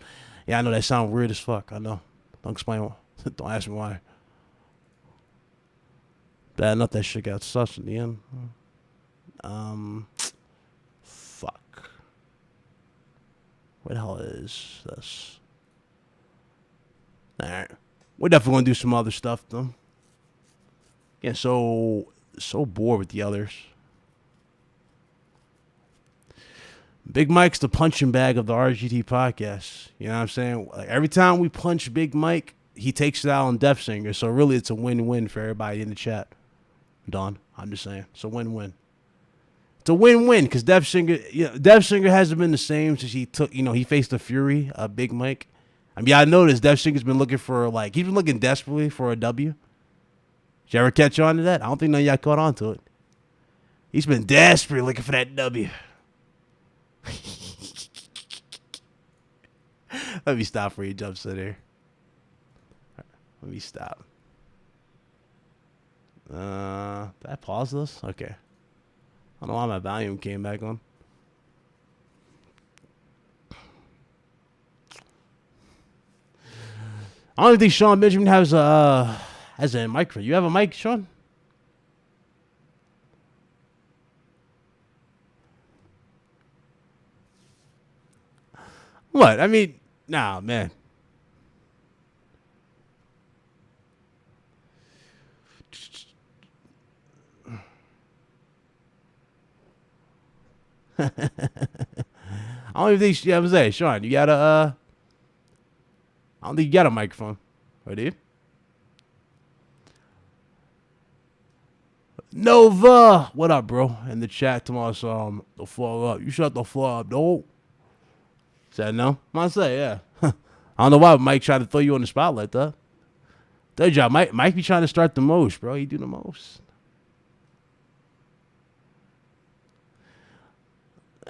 Yeah, I know that sounds weird as fuck. I know. Don't explain why. Don't ask me why. Bad enough that shit got sus in the end. Fuck. What the hell is this? Alright. We're definitely gonna do some other stuff though. Yeah, so bored with the others. Big Mike's the punching bag of the RGT podcast. You know what I'm saying? Like, every time we punch Big Mike, he takes it out on Death Singer. So really, it's a win-win for everybody in the chat. Don, I'm just saying, it's a win-win. It's a win-win because Death Singer hasn't been the same since he took. He faced the Fury, Big Mike. I mean, I noticed Death Singer's been looking for he's been looking desperately for a W. Did you ever catch on to that? I don't think none of y'all caught on to it. He's been desperately looking for that W. Let me stop before he jumps in there. Let me stop. Did I pause this? Okay. I don't know why my volume came back on. I don't think Sean Benjamin has a microphone. You have a mic, Sean? What? I mean, nah, man. I don't even think I was saying, Sean, you got a I don't think you got a microphone. Or do you? Nova! What up, bro? In the chat tomorrow, so the floor up. You shut the floor up, though. Said no? I say, yeah. I don't know why Mike tried to throw you on the spotlight, though. Third job, Mike be trying to start the most, bro. He do the most.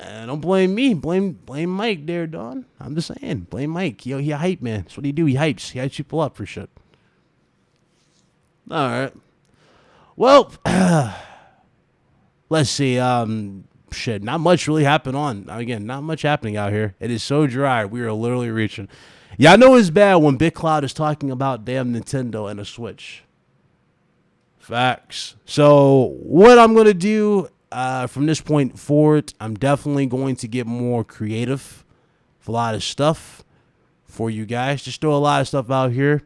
Don't blame me. Blame Mike there, Don. I'm just saying. Blame Mike. Yo, he a hype man. That's what he do. He hypes. He hypes people up for shit. All right. Well, let's see. Shit, not much really happened on. Again, not much happening out here. It is so dry. We are literally reaching. Yeah, I know it's bad when Big Cloud is talking about damn Nintendo and a Switch. Facts. So what I'm going to do from this point forward, I'm definitely going to get more creative with a lot of stuff for you guys. Just throw a lot of stuff out here.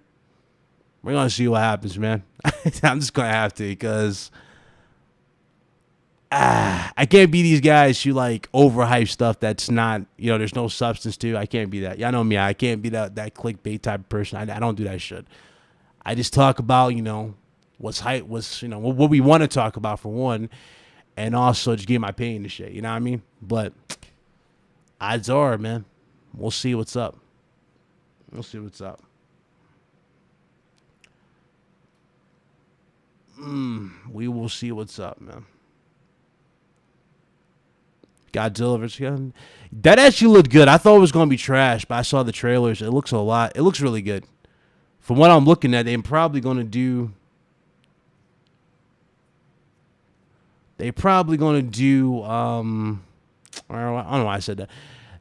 We're going to see what happens, man. I'm just going to have to because I can't be these guys who like overhype stuff that's not, there's no substance to. I can't be that. Y'all know me. I can't be that clickbait type of person. I don't do that shit. I just talk about, what's hype, what we want to talk about for one, and also just give my opinion to shit. You know what I mean? But odds are, man, we'll see what's up. We'll see what's up. We will see what's up, man. Godzilla vs. That actually looked good. I thought it was going to be trash, but I saw the trailers. It looks really good. From what I'm looking at, they're probably going to do. I don't know why I said that.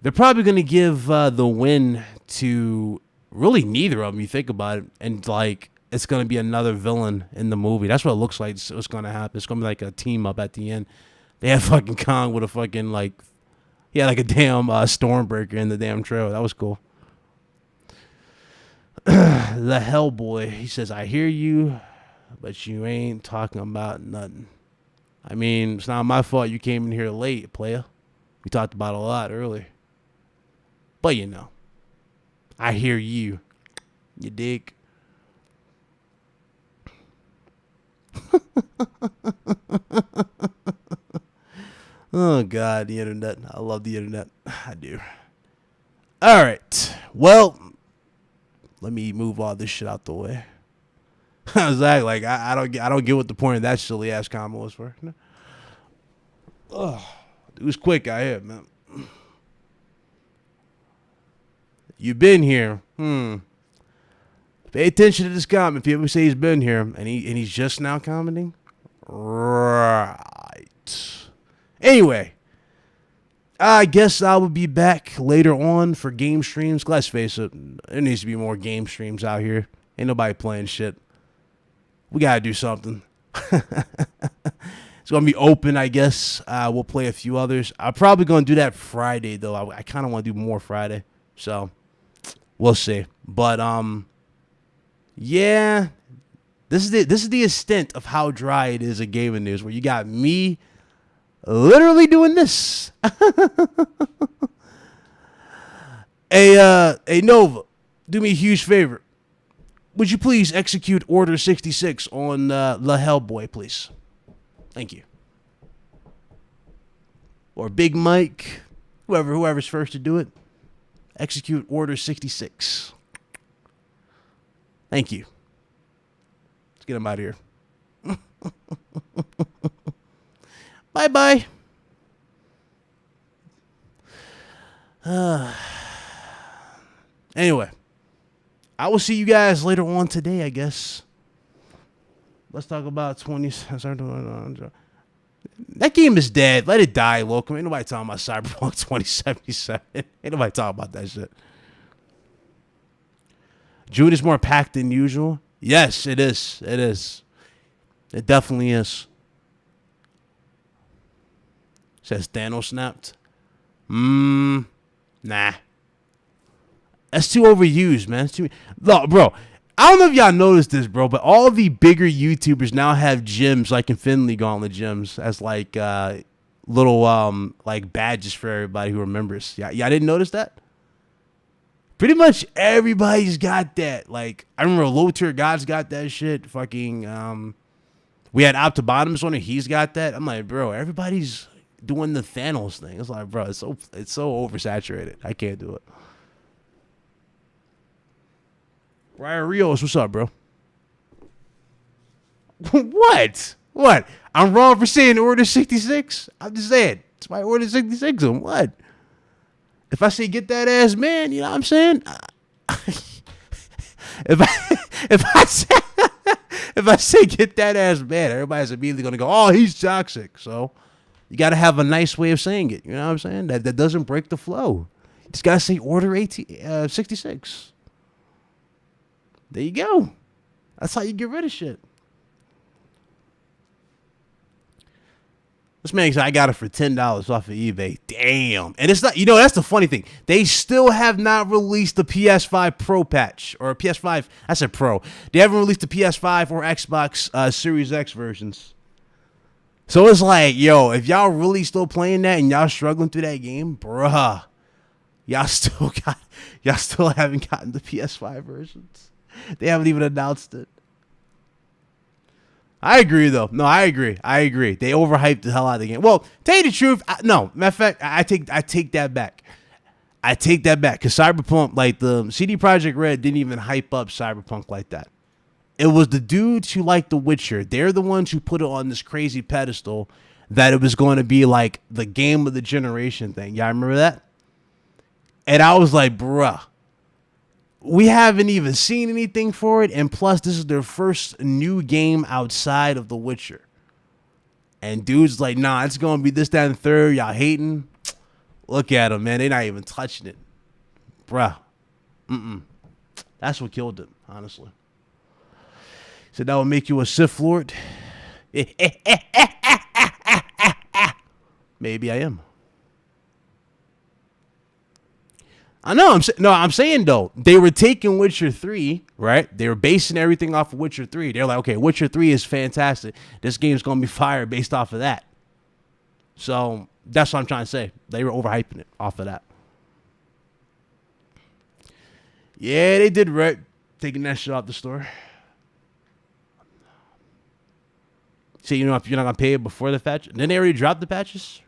They're probably going to give the win to really neither of them, you think about it. And, like, it's going to be another villain in the movie. That's what it looks like it's going to happen. It's going to be like a team up at the end. They have fucking Kong with a fucking, like a damn Stormbreaker in the damn trailer. That was cool. The Hellboy, he says, I hear you, but you ain't talking about nothing. I mean, it's not my fault you came in here late, player. We talked about it a lot earlier. But, I hear you. You dig? Oh, God, the internet. I love the internet. I do. All right. Well, let me move all this shit out the way. I was like, I don't get what the point of that silly ass comment was for. No. Oh, it was quick out here, man. You've been here. Pay attention to this comment. People say he's been here and he's just now commenting. Right. Anyway, I guess I will be back later on for game streams. Let's face it, there needs to be more game streams out here. Ain't nobody playing shit. We got to do something. It's going to be open, I guess. We'll play a few others. I'm probably going to do that Friday, though. I kind of want to do more Friday. So, we'll see. But, yeah. This is the extent of how dry it is at gaming news, where you got me literally doing this. Hey, Nova, do me a huge favor. Would you please execute Order 66 on the Hellboy, please? Thank you. Or Big Mike, whoever's first to do it. Execute Order 66. Thank you. Let's get him out of here. Bye-bye. Anyway, I will see you guys later on today, I guess. Let's talk about 20. That game is dead. Let it die, local. Ain't nobody talking about Cyberpunk 2077. Ain't nobody talking about that shit. June is more packed than usual. Yes, it is. It is. It definitely is. Says Thanos snapped. Nah. That's too overused, man. It's too. Look, bro. I don't know if y'all noticed this, bro, but all the bigger YouTubers now have gyms, like Infinity Gauntlet gyms, as like little like badges for everybody who remembers. Y'all didn't notice that? Pretty much everybody's got that. Like, I remember Low Tier God's got that shit. Fucking we had Optibottoms on it. He's got that. I'm like, bro, everybody's doing the Thanos thing. It's like, bro, it's so oversaturated. I can't do it. Ryan Rios, what's up, bro? What? I'm wrong for saying Order 66? I'm just saying. Somebody ordered 66 of them. What? If I say get that ass man, you know what I'm saying? if I say get that ass man, everybody's immediately gonna go, oh, he's toxic. So you gotta have a nice way of saying it. You know what I'm saying? That doesn't break the flow. You just gotta say order 66. There you go. That's how you get rid of shit. This man said I got it for $10 off of eBay. Damn. And it's not, you know, that's the funny thing. They still have not released the PS5 Pro patch or PS5. I said Pro. They haven't released the PS5 or Xbox Series X versions. So it's like, yo, if y'all really still playing that and y'all struggling through that game, bruh, y'all still haven't gotten the PS5 versions. They haven't even announced it. I agree, though. No, I agree. They overhyped the hell out of the game. Well, tell you the truth, no. Matter of fact, I take that back. I take that back because Cyberpunk, like the CD Projekt Red, didn't even hype up Cyberpunk like that. It was the dudes who liked The Witcher. They're the ones who put it on this crazy pedestal that it was going to be like the game of the generation thing. Y'all remember that? And I was like, bruh. We haven't even seen anything for it, and plus, this is their first new game outside of The Witcher. And dude's like, nah, it's going to be this, that, and third. Y'all hating? Look at them, man. They're not even touching it. Bruh. That's what killed it, honestly. So that would make you a Sith Lord? Maybe I am. I know. I'm saying though, they were taking Witcher 3, right? They were basing everything off of Witcher 3. They're like, okay, Witcher 3 is fantastic. This game's gonna be fire based off of that. So that's what I'm trying to say. They were overhyping it off of that. Yeah, they did right, taking that shit off the store. See, you know, if you're not gonna pay it before the patch, then they already dropped the patches.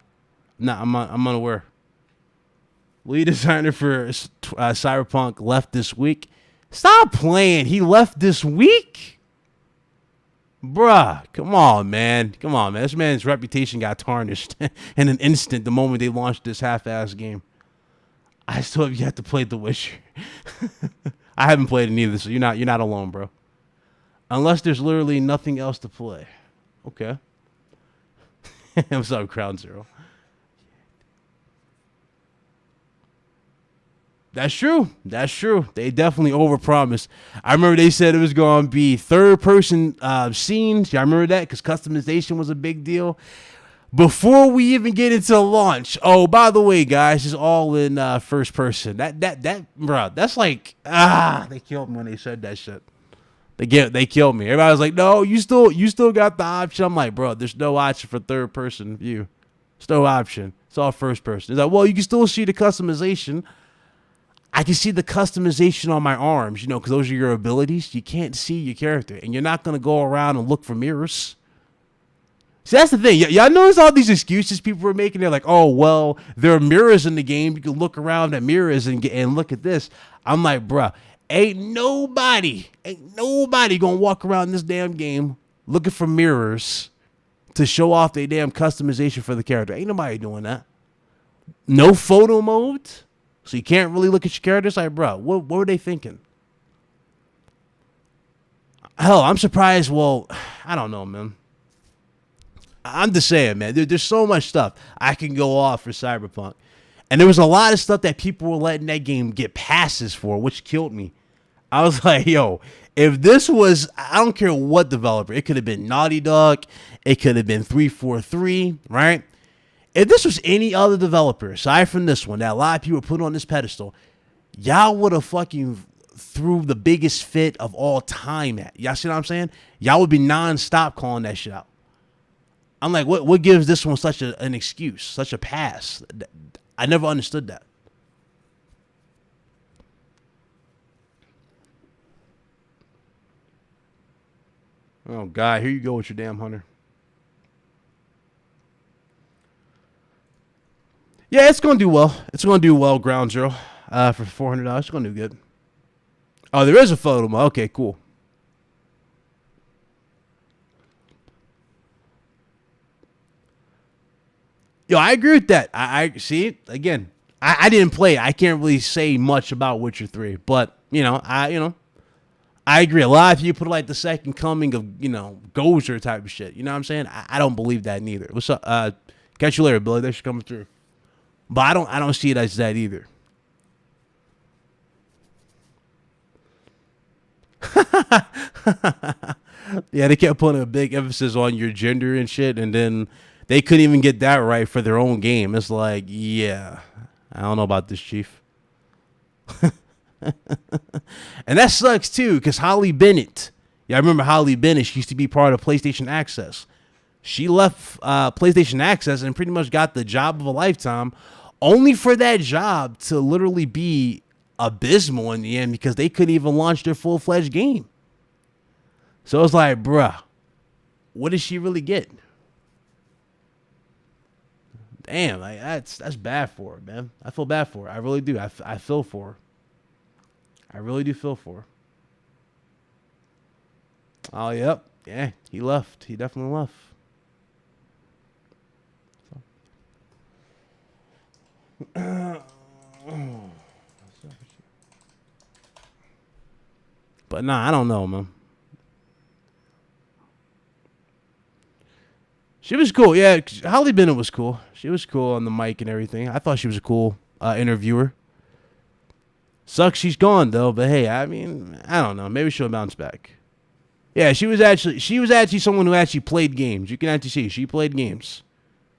Nah, I'm unaware. Lead designer for Cyberpunk left this week. Stop playing. He left this week? Bruh, come on, man. This man's reputation got tarnished in an instant the moment they launched this half-ass game. I still have yet to play The Witcher. I haven't played it either, so you're not alone, bro. Unless there's literally nothing else to play. Okay. What's up, Ground Zero? That's true. They definitely overpromised. I remember they said it was going to be third-person scenes. Y'all remember that? Because customization was a big deal. Before we even get into launch, oh, by the way, guys, it's all in first person. Bro, that's like, they killed me when they said that shit. They killed me. Everybody was like, no, you still got the option. I'm like, bro, there's no option for third-person view. There's no option. It's all first person. It's like, well, you can still see the customization. I can see the customization on my arms, you know, because those are your abilities. You can't see your character, and you're not going to go around and look for mirrors. See, that's the thing. Y'all notice all these excuses people were making? They're like, oh, well, there are mirrors in the game. You can look around at mirrors and look at this. I'm like, bruh, ain't nobody going to walk around this damn game looking for mirrors to show off their damn customization for the character. Ain't nobody doing that. No photo mode. So you can't really look at your characters. Like, bro, what were they thinking? Hell, I'm surprised. Well, I don't know, man. I'm just saying, man. There's so much stuff I can go off for Cyberpunk. And there was a lot of stuff that people were letting that game get passes for, which killed me. I was like, yo, if this was, I don't care what developer. It could have been Naughty Dog. It could have been 343, right? If this was any other developer, aside from this one, that a lot of people put on this pedestal, y'all would have fucking threw the biggest fit of all time at. Y'all see what I'm saying? Y'all would be nonstop calling that shit out. I'm like, what gives this one such an excuse, such a pass? I never understood that. Oh, God, here you go with your damn hunter. Yeah, it's going to do well. It's going to do well, Ground Zero, for $400. It's going to do good. Oh, there is a photo mode. Okay, cool. Yo, I agree with that. I see again. I didn't play. I can't really say much about Witcher 3, but I agree. A lot of you put like the second coming of Gozer type of shit. You know what I'm saying? I don't believe that neither. What's up? Catch you later, Billy. Thanks for coming through. But I don't see it as that either. Yeah, they kept putting a big emphasis on your gender and shit, and then they couldn't even get that right for their own game. It's like, yeah, I don't know about this, Chief. And that sucks too, because Holly Bennett. Yeah, I remember Holly Bennett. She used to be part of PlayStation Access. She left PlayStation Access and pretty much got the job of a lifetime, only for that job to literally be abysmal in the end because they couldn't even launch their full-fledged game. So it's like, bruh, what did she really get? Damn, like that's bad for her, man. I feel bad for her. I really do. I feel for her. I really do feel for her. Oh, yep. Yeah, he left. He definitely left. But nah, I don't know, man. She was cool. Yeah, Holly Bennett was cool. She was cool on the mic and everything. I thought she was a cool interviewer. Sucks she's gone though, but hey, I mean, I don't know. Maybe she'll bounce back. Yeah, she was actually someone who actually played games. You can actually see she played games.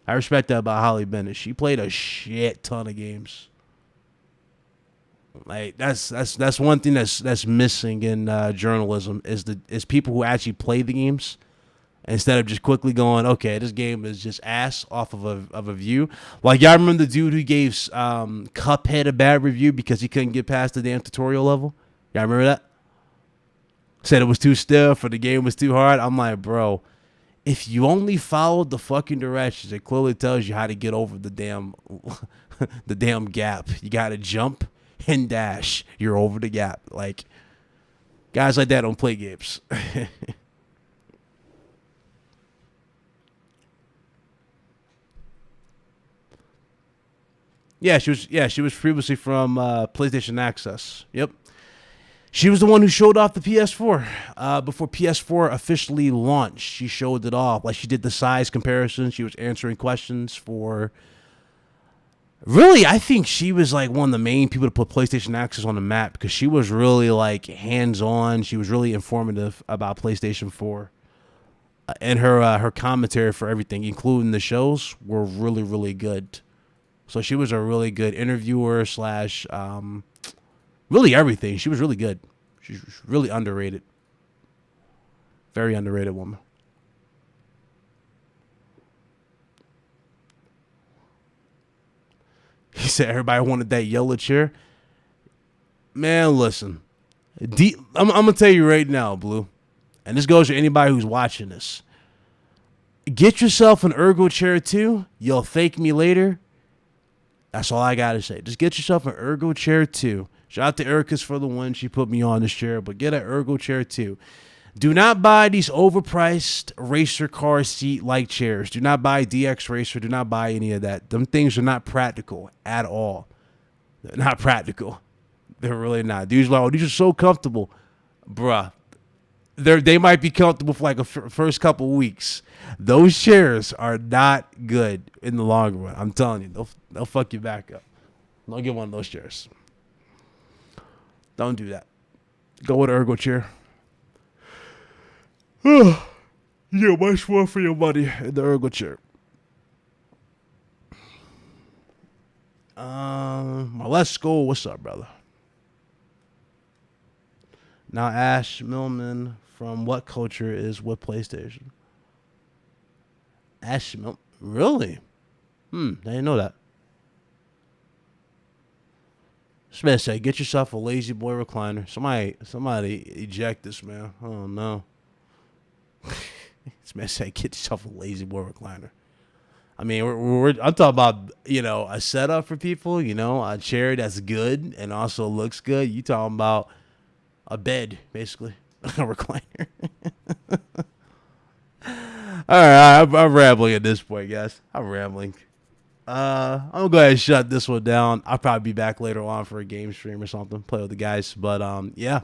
I respect that about Holly Bennett. She played a shit ton of games. Like that's one thing that's missing in journalism is people who actually play the games instead of just quickly going, okay, this game is just ass off of a view. Like y'all remember the dude who gave Cuphead a bad review because he couldn't get past the damn tutorial level? Y'all remember that? Said it was too stiff or the game was too hard. I'm like, bro, if you only followed the fucking directions, it clearly tells you how to get over the damn the damn gap. You gotta jump and dash. You're over the gap. Like guys like that don't play games. Yeah, she was previously from PlayStation Access. Yep. She was the one who showed off the PS4 before PS4 officially launched. She showed it off. Like she did the size comparison. She was answering questions for. Really, I think she was like one of the main people to put PlayStation Access on the map because she was really like hands-on. She was really informative about PlayStation 4. And her commentary for everything, including the shows, were really, really good. So she was a really good interviewer slash really everything. She was really good. She's really underrated. Very underrated woman. He said everybody wanted that yellow chair. Man, listen. I'm going to tell you right now, Blue. And this goes to anybody who's watching this. Get yourself an ergo chair too. You'll thank me later. That's all I got to say. Just get yourself an ergo chair too. Shout out to Erica's for the one. She put me on this chair, but get an ergo chair too. Do not buy these overpriced racer car seat like chairs. Do not buy DX Racer. Do not buy any of that. Them things are not practical at all. They're not practical. They're really not. These are so comfortable. Bruh. They might be comfortable for like a first couple weeks. Those chairs are not good in the long run. I'm telling you, they'll fuck you back up. Don't get one of those chairs. Don't do that. Go with an ergo chair. You get much more for your money in the ergo chair. Let's go. What's up, brother? Now Ash Millman from What Culture is with PlayStation. Ash Millman, really? I didn't know that. This man said, get yourself a lazy boy recliner. Somebody eject this man. Oh no. This man said, get yourself a lazy boy recliner. I mean, I'm talking about, a setup for people, a chair that's good and also looks good. You talking about a bed, basically. A recliner. All right, I'm rambling at this point, guys. I'm rambling. I'm gonna go ahead and shut this one down. I'll probably be back later on for a game stream or something, play with the guys. But yeah.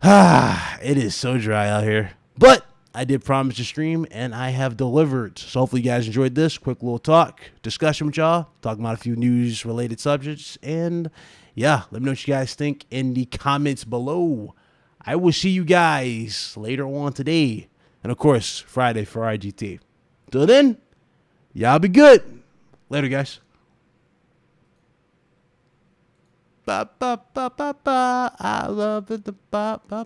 It is so dry out here. But I did promise to stream, and I have delivered. So hopefully you guys enjoyed this quick little talk, discussion with y'all, talking about a few news-related subjects. And yeah, let me know what you guys think in the comments below. I will see you guys later on today. And of course, Friday for IGT. Till then, y'all be good. Later, guys. Ba, ba, ba, ba, ba. I love it. Ba, ba,